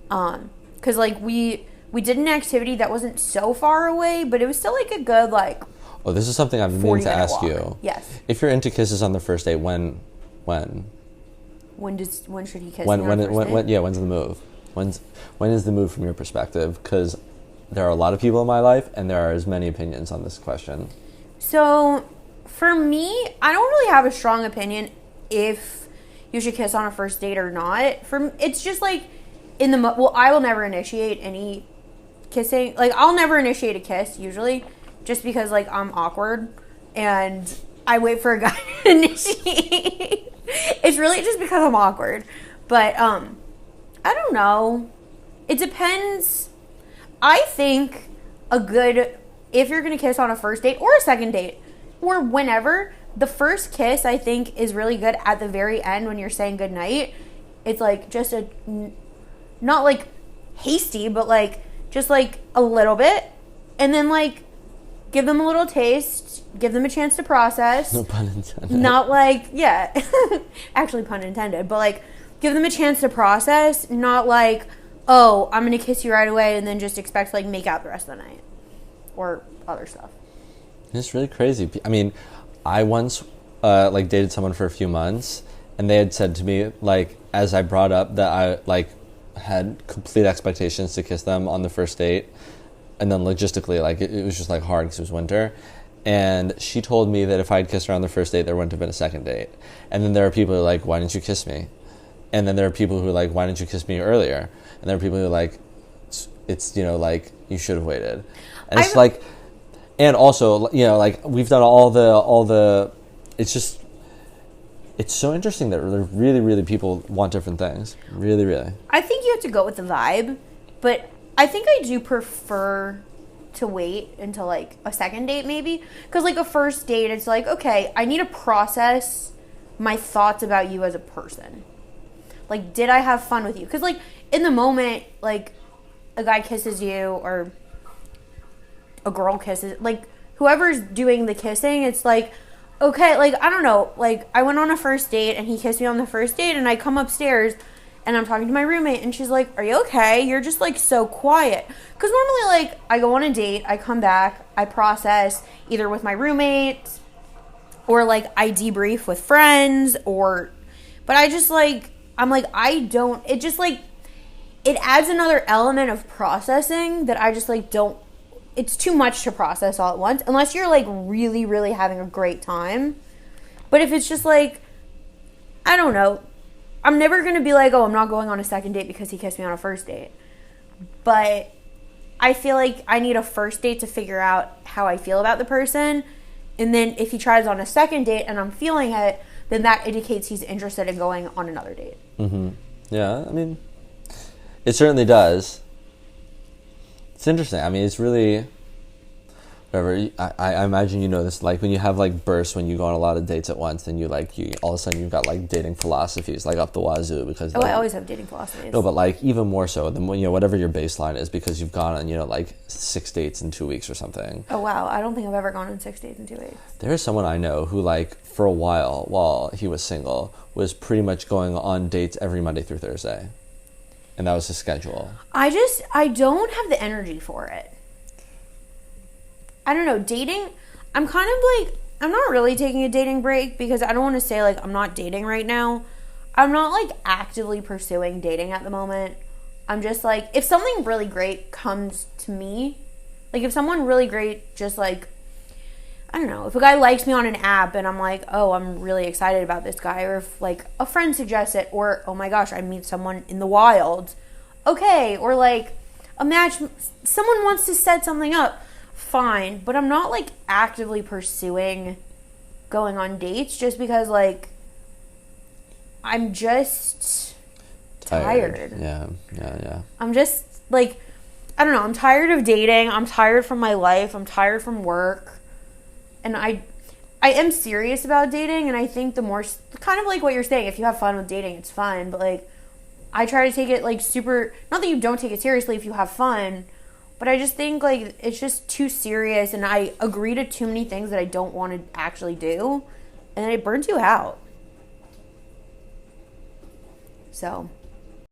Because, we did an activity that wasn't so far away, but it was still, a good, Oh, this is something I've been meaning to ask you. Yes. If you're into kisses on the first date, when? When should he kiss me on the first date? Yeah, when's the move? When is the move from your perspective? Because there are a lot of people in my life, and there are as many opinions on this question. So, for me, I don't really have a strong opinion if you should kiss on a first date or not. It's just I will never initiate any kissing. I'll never initiate a kiss usually, just because I'm awkward and I wait for a guy to initiate. It's really just because I'm awkward. But I don't know. It depends. I think if you're going to kiss on a first date or a second date or whenever, the first kiss, I think, is really good at the very end when you're saying goodnight. It's like just not like hasty, but like just like a little bit. And then like give them a little taste, give them a chance to process. No pun intended. Not like, yeah, actually pun intended, but like give them a chance to process, not like, oh, I'm going to kiss you right away and then just expect to like make out the rest of the night or other stuff. It's really crazy. I mean, I once like dated someone for a few months, and they had said to me, like, as I brought up that I like had complete expectations to kiss them on the first date, and then logistically, like, it was just like hard because it was winter. And she told me that if I had kissed her on the first date, there wouldn't have been a second date. And then there are people who are like, why didn't you kiss me? And then there are people who are like, why didn't you kiss me earlier? And there are people who are like, it's you know, like, you should have waited. And it's like, and also, you know, like, we've done all the, it's just, it's so interesting that really, really people want different things. Really, really. I think you have to go with the vibe, but I think I do prefer to wait until like a second date maybe. Because like a first date, it's like, okay, I need to process my thoughts about you as a person. Like, did I have fun with you? Because like in the moment, like a guy kisses you or a girl kisses, like whoever's doing the kissing, it's like, okay, like, I don't know, like I went on a first date and he kissed me on the first date and I come upstairs and I'm talking to my roommate and she's like, are you okay? You're just like so quiet. Because normally like I go on a date, I come back, I process either with my roommate or like I debrief with friends but I just like, I'm like, it just like, it adds another element of processing that I just like don't, it's too much to process all at once unless you're like really, really having a great time. But if it's just like, I don't know, I'm never going to be like, oh, I'm not going on a second date because he kissed me on a first date. But I feel like I need a first date to figure out how I feel about the person. And then if he tries on a second date and I'm feeling it, then that indicates he's interested in going on another date. Mm-hmm. Yeah, I mean, it certainly does. It's interesting. I mean, it's really, whatever. I imagine you know this, like when you have like bursts when you go on a lot of dates at once, and you all of a sudden you've got like dating philosophies like up the wazoo because. Oh, I always have dating philosophies. No, but like even more so than whatever your baseline is because you've gone on like 6 dates in 2 weeks or something. Oh wow, I don't think I've ever gone on 6 dates in 2 weeks. There's someone I know who like for a while he was single was pretty much going on dates every Monday through Thursday. And that was his schedule. I don't have the energy for it. I don't know, dating, I'm kind of like, I'm not really taking a dating break because I don't want to say like I'm not dating right now. I'm not like actively pursuing dating at the moment. I'm just like, if something really great comes to me, like if someone really great just like, I don't know, if a guy likes me on an app and I'm like, oh, I'm really excited about this guy, or if like a friend suggests it, or oh my gosh, I meet someone in the wild, okay, or like a match, someone wants to set something up, fine, but I'm not like actively pursuing going on dates just because like I'm just tired. Yeah. I'm just like, I don't know, I'm tired of dating, I'm tired from my life, I'm tired from work. And I am serious about dating, and I think the more, kind of like what you're saying, if you have fun with dating, it's fun, but like, I try to take it like super, not that you don't take it seriously if you have fun, but I just think like, it's just too serious, and I agree to too many things that I don't want to actually do, and then it burns you out. So,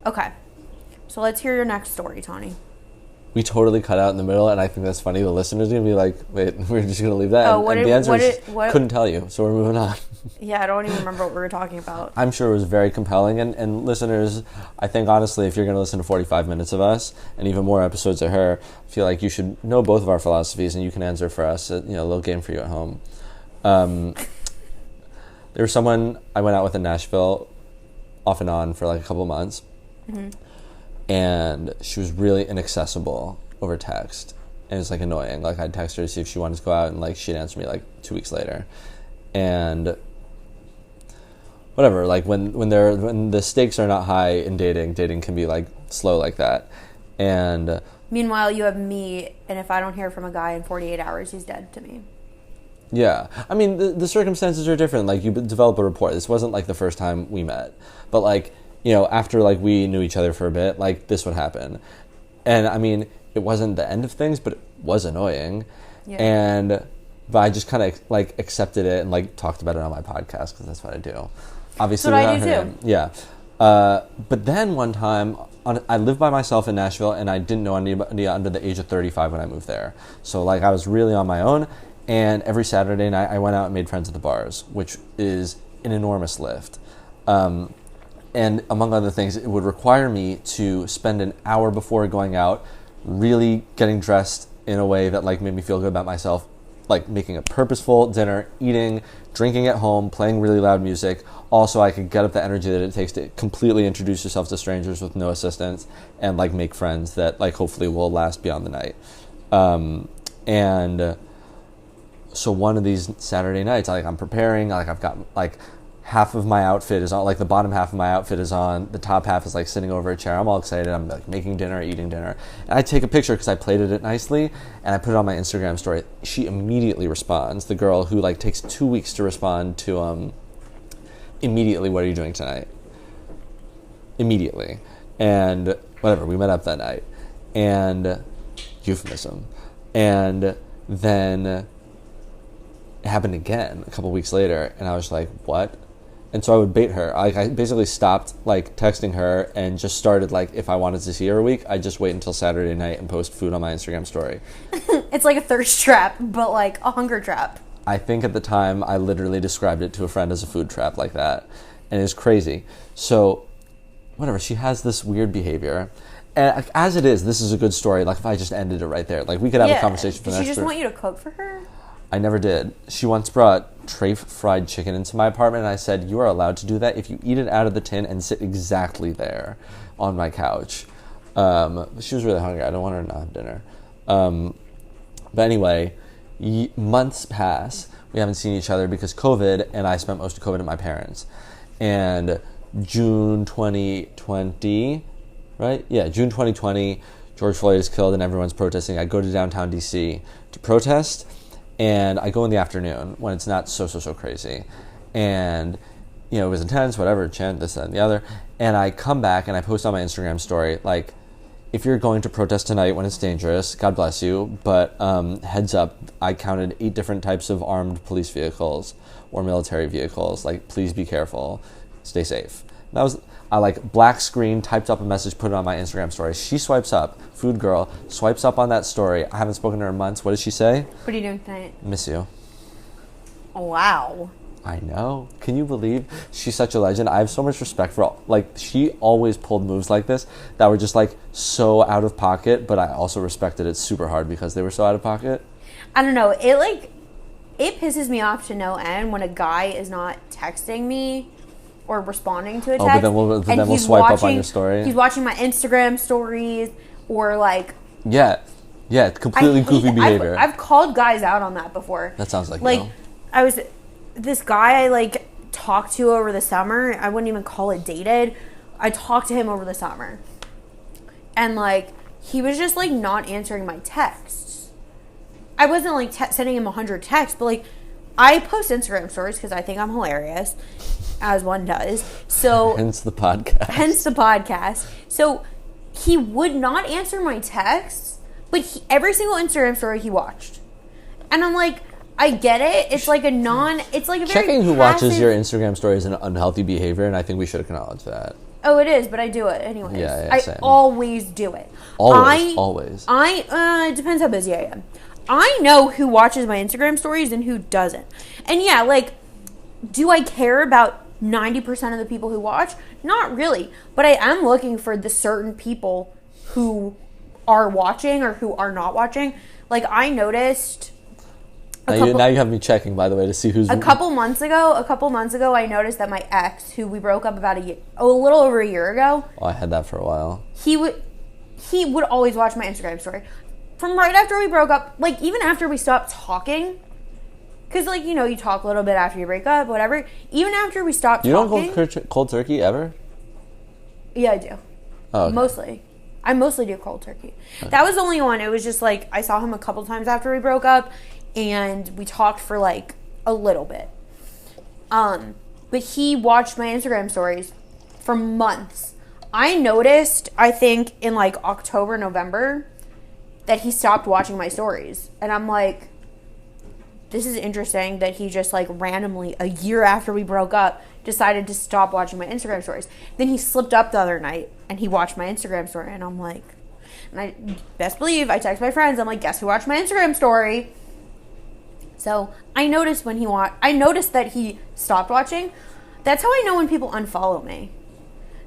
okay. So let's hear your next story, Tani. We totally cut out in the middle, and I think that's funny. The listener's going to be like, wait, we're just going to leave that. And the answer is, couldn't tell you, so we're moving on. Yeah, I don't even remember what we were talking about. I'm sure it was very compelling, and listeners, I think honestly, if you're going to listen to 45 minutes of us, and even more episodes of her, I feel like you should know both of our philosophies, and you can answer for us, a little game for you at home. There was someone I went out with in Nashville, off and on, for like a couple of months. Mm-hmm. And she was really inaccessible over text. And it was like annoying. Like I'd text her to see if she wanted to go out, and like she'd answer me like 2 weeks later. And whatever, like when the stakes are not high in dating can be like slow like that. And meanwhile, you have me, and if I don't hear from a guy in 48 hours, he's dead to me. Yeah. I mean, the circumstances are different. Like, you develop a rapport. This wasn't, like, the first time we met. But, like, you know, after, like, we knew each other for a bit, like, this would happen. And, I mean, it wasn't the end of things, but it was annoying. Yeah. But I just kind of, like, accepted it and, like, talked about it on my podcast, because that's what I do. Obviously, that's what I do, too. Yeah. But then one time, I lived by myself in Nashville, and I didn't know anybody under the age of 35 when I moved there. So, like, I was really on my own. And every Saturday night, I went out and made friends at the bars, which is an enormous lift. And among other things, it would require me to spend an hour before going out really getting dressed in a way that, like, made me feel good about myself, like making a purposeful dinner, eating, drinking at home, playing really loud music. Also, I could get up the energy that it takes to completely introduce yourself to strangers with no assistance and, like, make friends that, like, hopefully will last beyond the night. So one of these Saturday nights, like, I'm preparing, like, I've got, like, half of my outfit is on, like, the bottom half of my outfit is on, the top half is, like, sitting over a chair. I'm all excited. I'm, like, making dinner, eating dinner. And I take a picture because I plated it nicely, and I put it on my Instagram story. She immediately responds, the girl who, like, takes 2 weeks to respond to, immediately, what are you doing tonight? Immediately. And whatever, we met up that night. And, euphemism. And then it happened again a couple weeks later, and I was like, what? And so I would bait her. I basically stopped, like, texting her and just started, like, if I wanted to see her a week, I'd just wait until Saturday night and post food on my Instagram story. It's like a thirst trap, but, like, a hunger trap. I think at the time I literally described it to a friend as a food trap like that. And it was crazy. So, whatever, she has this weird behavior. And as it is, this is a good story. Like, if I just ended it right there. Like, we could have a conversation for the next. Did she just want you to cook for her? I never did. She once brought Trafe fried chicken into my apartment, and I said, you are allowed to do that if you eat it out of the tin and sit exactly there on my couch. She was really hungry. I don't want her to not have dinner. But anyway, months pass. We haven't seen each other because COVID, and I spent most of COVID at my parents'. And June 2020, right? Yeah, June 2020, George Floyd is killed and everyone's protesting. I go to downtown DC to protest. And I go in the afternoon when it's not so crazy. And, you know, it was intense, whatever, chant, this, that, and the other. And I come back and I post on my Instagram story, like, if you're going to protest tonight when it's dangerous, God bless you. But heads up, I counted 8 different types of armed police vehicles or military vehicles. Like, please be careful. Stay safe. That was, I, like, black screen, typed up a message, put it on my Instagram story. She swipes up, food girl, swipes up on that story. I haven't spoken to her in months. What does she say? What are you doing tonight? Miss you. Oh, wow. I know. Can you believe? She's such a legend. I have so much respect for like, she always pulled moves like this that were just, like, so out of pocket, but I also respected it super hard because they were so out of pocket. I don't know. It pisses me off to no end when a guy is not texting me or responding to a text. Oh, but then we'll swipe up on your story. He's watching my Instagram stories or, like... Yeah, completely goofy behavior. I've called guys out on that before. That sounds like you. Like, this guy I, like, talked to over the summer. I wouldn't even call it dated. I talked to him over the summer. And, like, he was just, like, not answering my texts. I wasn't, like, sending him 100 texts, but, like, I post Instagram stories because I think I'm hilarious, as one does. So hence the podcast. So he would not answer my texts, but every single Instagram story he watched. And I'm like, I get it. It's like a very checking who watches your Instagram story is an unhealthy behavior, and I think we should acknowledge that. Oh, it is, but I do it anyways. Yeah, same. I always do it. Always. It depends how busy I am. I know who watches my Instagram stories and who doesn't. And yeah, like, do I care about 90% of the people who watch? Not really. But I am looking for the certain people who are watching or who are not watching. Like, I noticed... Now you have me checking, by the way, to see who's... A couple months ago, I noticed that my ex, who we broke up about a little over a year ago... Oh, I had that for a while. He would always watch my Instagram story. From right after we broke up, like, even after we stopped talking, because, like, you know, you talk a little bit after you break up, whatever. Even after we stopped talking... You don't go cold turkey ever? Yeah, I do. Oh, okay. Mostly. I mostly do cold turkey. Okay. That was the only one. It was just, like, I saw him a couple times after we broke up, and we talked for like a little bit. But he watched my Instagram stories for months. I noticed, I think in like October, November, that he stopped watching my stories. And I'm like, this is interesting that he just like randomly, a year after we broke up, decided to stop watching my Instagram stories. Then he slipped up the other night and he watched my Instagram story. And I'm like, and I best believe I text my friends, I'm like, guess who watched my Instagram story? So I noticed I noticed that he stopped watching. That's how I know when people unfollow me.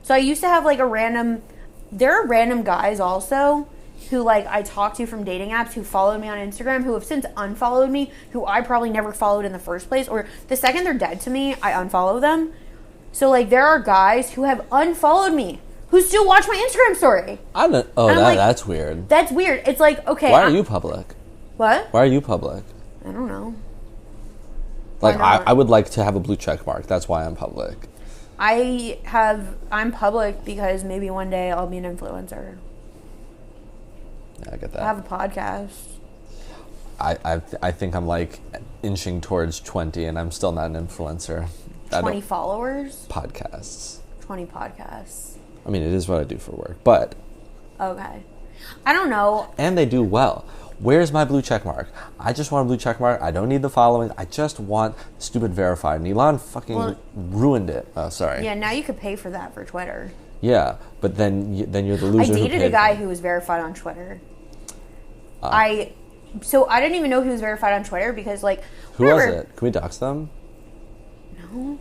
So I used to have like there are random guys also who like I talk to from dating apps who followed me on Instagram who have since unfollowed me, who I probably never followed in the first place, or the second they're dead to me, I unfollow them. So like there are guys who have unfollowed me who still watch my Instagram story. That's weird. That's weird. It's like, okay. Why are you public? What? Why are you public? I don't know. Like, I would like to have a blue check mark. That's why I'm public. I'm public because maybe one day I'll be an influencer. Yeah, I get that. I have a podcast. I think I'm like inching towards 20 and I'm still not an influencer. 20 followers? Podcasts. 20 podcasts. I mean, it is what I do for work, but... Okay. I don't know. And they do well. Where's my blue check mark? I just want a blue check mark. I don't need the following. I just want stupid verified. And Elon fucking ruined it. Oh, sorry. Yeah, now you could pay for that for Twitter. Yeah, but then you're the loser. I dated a guy who was verified on Twitter. So I didn't even know he was verified on Twitter because like... Who was it? Can we dox them? No.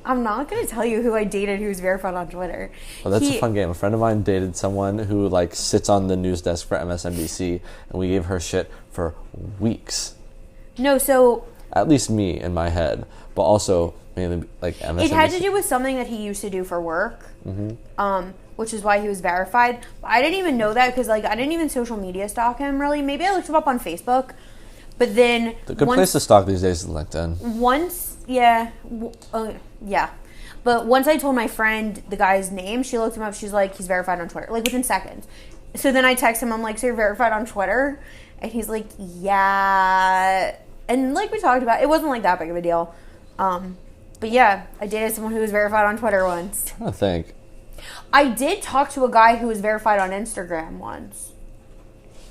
I'm not going to tell you who I dated who was verified on Twitter. Well, that's a fun game. A friend of mine dated someone who like sits on the news desk for MSNBC, and we gave her shit for weeks. No, so... At least me in my head, but also mainly like MSNBC. It had to do with something that he used to do for work, which is why he was verified. But I didn't even know that because like I didn't even social media stalk him really. Maybe I looked him up on Facebook, but then the good place to stalk these days is LinkedIn. Yeah. But once I told my friend the guy's name, she looked him up. She's like, he's verified on Twitter, like within seconds. So then I text him. I'm like, so you're verified on Twitter? And he's like, yeah. And like we talked about, it wasn't like that big of a deal. But yeah, I dated someone who was verified on Twitter once. I'm trying to think. I did talk to a guy who was verified on Instagram once.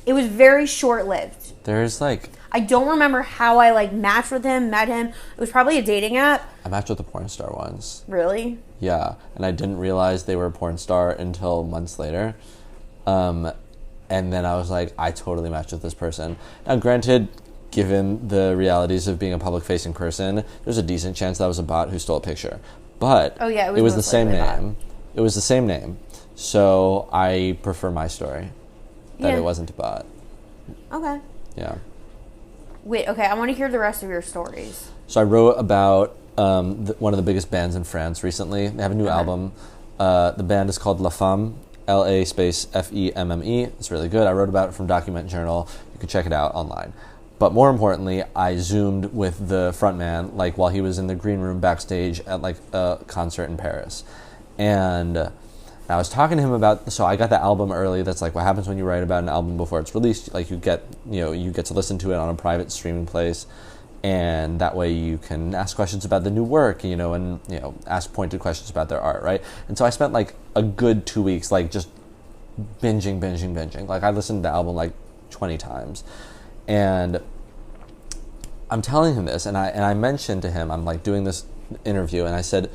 It was very short-lived. There's like... I don't remember how I like matched with him, met him. It was probably a dating app. I matched with a porn star once. Really? Yeah, and I didn't realize they were a porn star until months later. And then I was like, I totally matched with this person. Now, granted, given the realities of being a public-facing person, there's a decent chance that was a bot who stole a picture. But it was the same name. It was the same name. So I prefer my story. That it wasn't a bot. Okay. Yeah. Wait, okay, I want to hear the rest of your stories. So I wrote about one of the biggest bands in France recently. They have a new album. The band is called La Femme, LA space FEMME. It's really good. I wrote about it from Document Journal. You can check it out online. But more importantly, I zoomed with the frontman, like while he was in the green room backstage at like a concert in Paris. And I was talking to him about, so I got the album early. That's like what happens when you write about an album before it's released. Like you get to listen to it on a private streaming place, and that way you can ask questions about the new work, and ask pointed questions about their art, right? And so I spent like a good 2 weeks like just binging. Like I listened to the album like 20 times, and I'm telling him this, and I mentioned to him, I'm like doing this interview, and I said,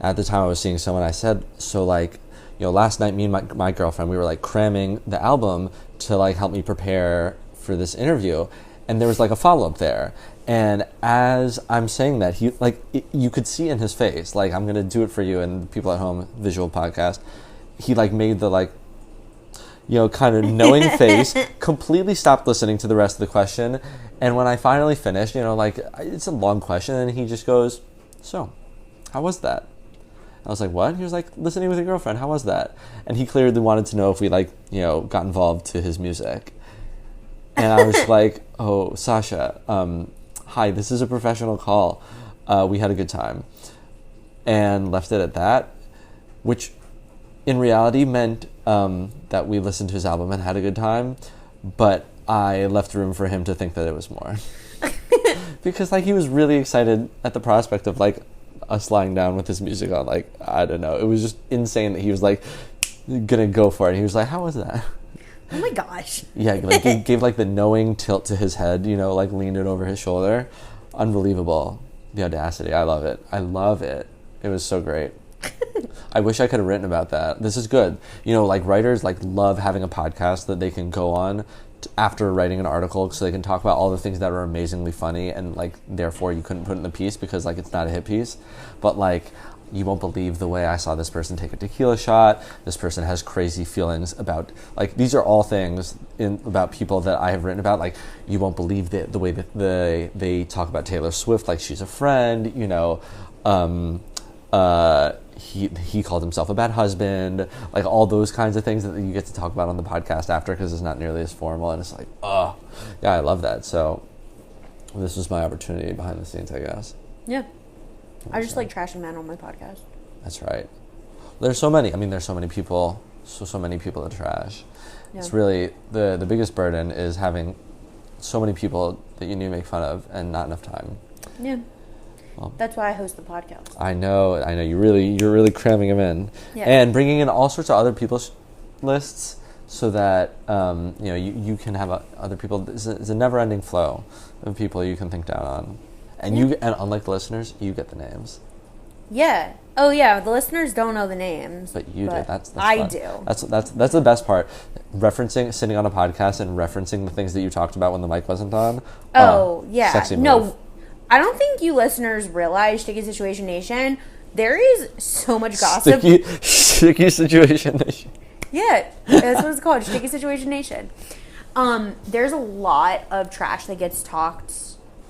at the time I was seeing someone, I said, so like, last night me and my girlfriend, we were like cramming the album to like help me prepare for this interview, and there was like a follow-up there. And as I'm saying that, he like you could see in his face, like I'm gonna do it for you and people at home, visual podcast, he like made the like kind of knowing face, completely stopped listening to the rest of the question. And when I finally finished, like it's a long question, and he just goes, so how was that? I was like, what? He was like, listening with your girlfriend. How was that? And he clearly wanted to know if we got involved to his music. And I was like, oh, Sasha, hi, this is a professional call. We had a good time. And left it at that, which in reality meant that we listened to his album and had a good time. But I left room for him to think that it was more. Because, like, he was really excited at the prospect of, like, us lying down with his music on. Like, I don't know. It was just insane that he was, like, gonna go for it. And he was like, how was that? Oh my gosh. Yeah, like, he gave, like, the knowing tilt to his head, you know, like, leaned it over his shoulder. Unbelievable. The audacity. I love it. I love it. It was so great. I wish I could have written about that. This is good. You know, like, writers, like, love having a podcast that they can go on after writing an article, so they can talk about all the things that are amazingly funny and, like, therefore you couldn't put in the piece because, like, it's not a hit piece. But, like, you won't believe the way I saw this person take a tequila shot. This person has crazy feelings about, like, these are all things about people that I have written about. Like, you won't believe the way that they talk about Taylor Swift like she's a friend, you know. He called himself a bad husband, like, all those kinds of things that you get to talk about on the podcast after, because it's not nearly as formal, and it's like, oh, yeah, I love that. So this was my opportunity behind the scenes, I guess. Yeah. I just like trashing men on my podcast. That's right. There's so many. I mean, there's so many people, so many people to trash. Yeah. It's really, the biggest burden is having so many people that you need to make fun of and not enough time. Yeah. Well, that's why I host the podcast. I know. You're really cramming them in, yeah. And bringing in all sorts of other people's lists so that you know, you can have other people. It's a never-ending flow of people you can think down on, and and unlike the listeners, you get the names. Yeah. Oh yeah. The listeners don't know the names, but you do. That's I fun. do. That's the best part. Sitting on a podcast and referencing the things that you talked about when the mic wasn't on. Oh yeah. Sexy move. No. I don't think you listeners realize, Sticky Situation Nation, there is so much gossip. Sticky Situation Nation. Yeah, that's what it's called, Sticky Situation Nation. There's a lot of trash that gets talked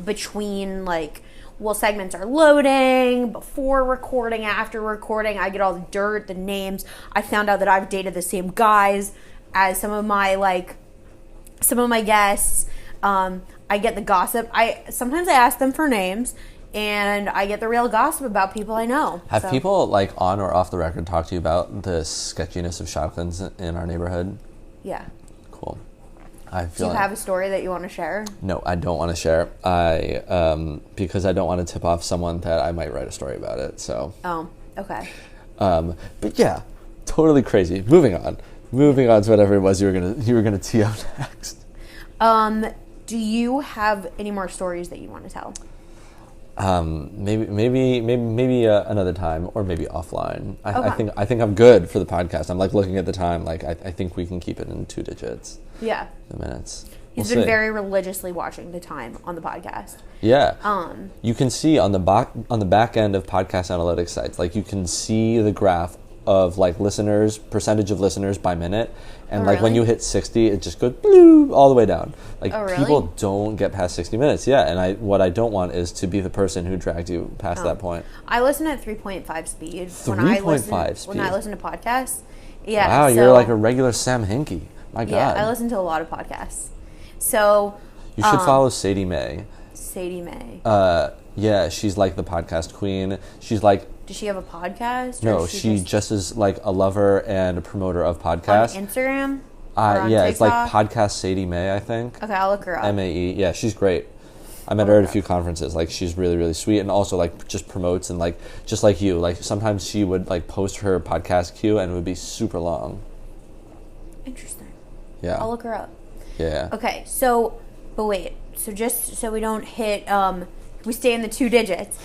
between, like, well, segments are loading, before recording, after recording. I get all the dirt, the names. I found out that I've dated the same guys as some of my guests. I get the gossip. Sometimes I ask them for names, and I get the real gossip about people I know. Have people, like, on or off the record talked to you about the sketchiness of shotguns in our neighborhood? Yeah. Cool. Do you have a story that you want to share? No, I don't want to share. Because I don't want to tip off someone that I might write a story about it. So. Oh, okay. But yeah, totally crazy. Moving on to whatever it was you were gonna tee up next. Do you have any more stories that you want to tell? Maybe another time, or maybe offline. I think I'm good for the podcast. I'm, like, looking at the time. Like, I think we can keep it in 2 digits. Yeah. The minutes. He's been very religiously watching the time on the podcast. Yeah. You can see on the back end of podcast analytics sites, like, you can see the graph of, like, percentage of listeners by minute, and like, when you hit 60, it just goes bloop, all the way down. Like, people don't get past 60 minutes. Yeah, and what I don't want is to be the person who dragged you past that point. I listen at 3.5 speed. 3.5 speed. When I listen to podcasts. Yeah. Wow, you're like a regular Sam Hinkie. My God. Yeah, I listen to a lot of podcasts. So you should follow Sadie Mae. Sadie Mae. Yeah, she's like the podcast queen. She's like. Does she have a podcast? No, she just is, like, a lover and a promoter of podcasts. On Instagram? Yeah, TikTok? It's like Podcast Sadie Mae, I think. Okay, I'll look her up. MAE. Yeah, she's great. I met her at a few conferences. Like, she's really, really sweet, and also, like, just promotes, and, like, just like you. Like, sometimes she would, like, post her podcast queue, and it would be super long. Interesting. Yeah. I'll look her up. Yeah. Okay, but wait. So just so we don't hit, we stay in the 2 digits.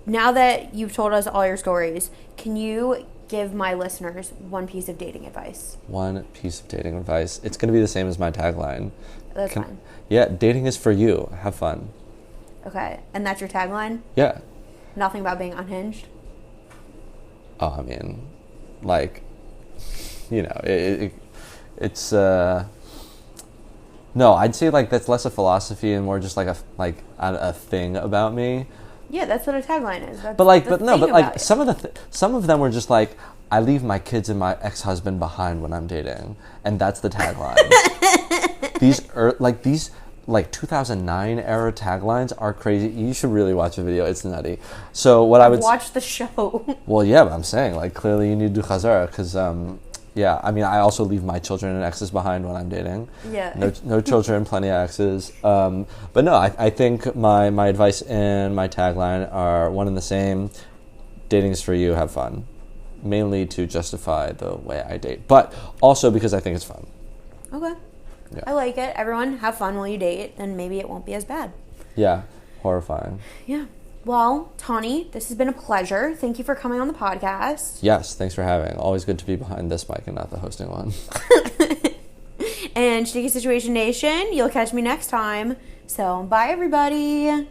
Now that you've told us all your stories, can you give my listeners one piece of dating advice? One piece of dating advice. It's going to be the same as my tagline. That's fine. Yeah, dating is for you. Have fun. Okay, and that's your tagline? Yeah. Nothing about being unhinged? Oh, I mean, like, you know, it's no, I'd say, like, that's less a philosophy and more just like a thing about me. Yeah, that's what a tagline is. Some of them were just like, I leave my kids and my ex-husband behind when I'm dating, and that's the tagline. These 2009 era taglines are crazy. You should really watch the video. It's nutty. So what I would watch the show. Well, yeah, but I'm saying, like, clearly you need to do chazara because Yeah, I mean, I also leave my children and exes behind when I'm dating. Yeah. No children, plenty of exes. But no, I think my advice and my tagline are one and the same. Dating is for you, have fun. Mainly to justify the way I date, but also because I think it's fun. Okay. Yeah. I like it. Everyone have fun while you date, and maybe it won't be as bad. Yeah, horrifying. Yeah. Well, Tani, this has been a pleasure. Thank you for coming on the podcast. Yes, thanks for having. Always good to be behind this mic and not the hosting one. And Sticky Situation Nation, you'll catch me next time. So, bye everybody.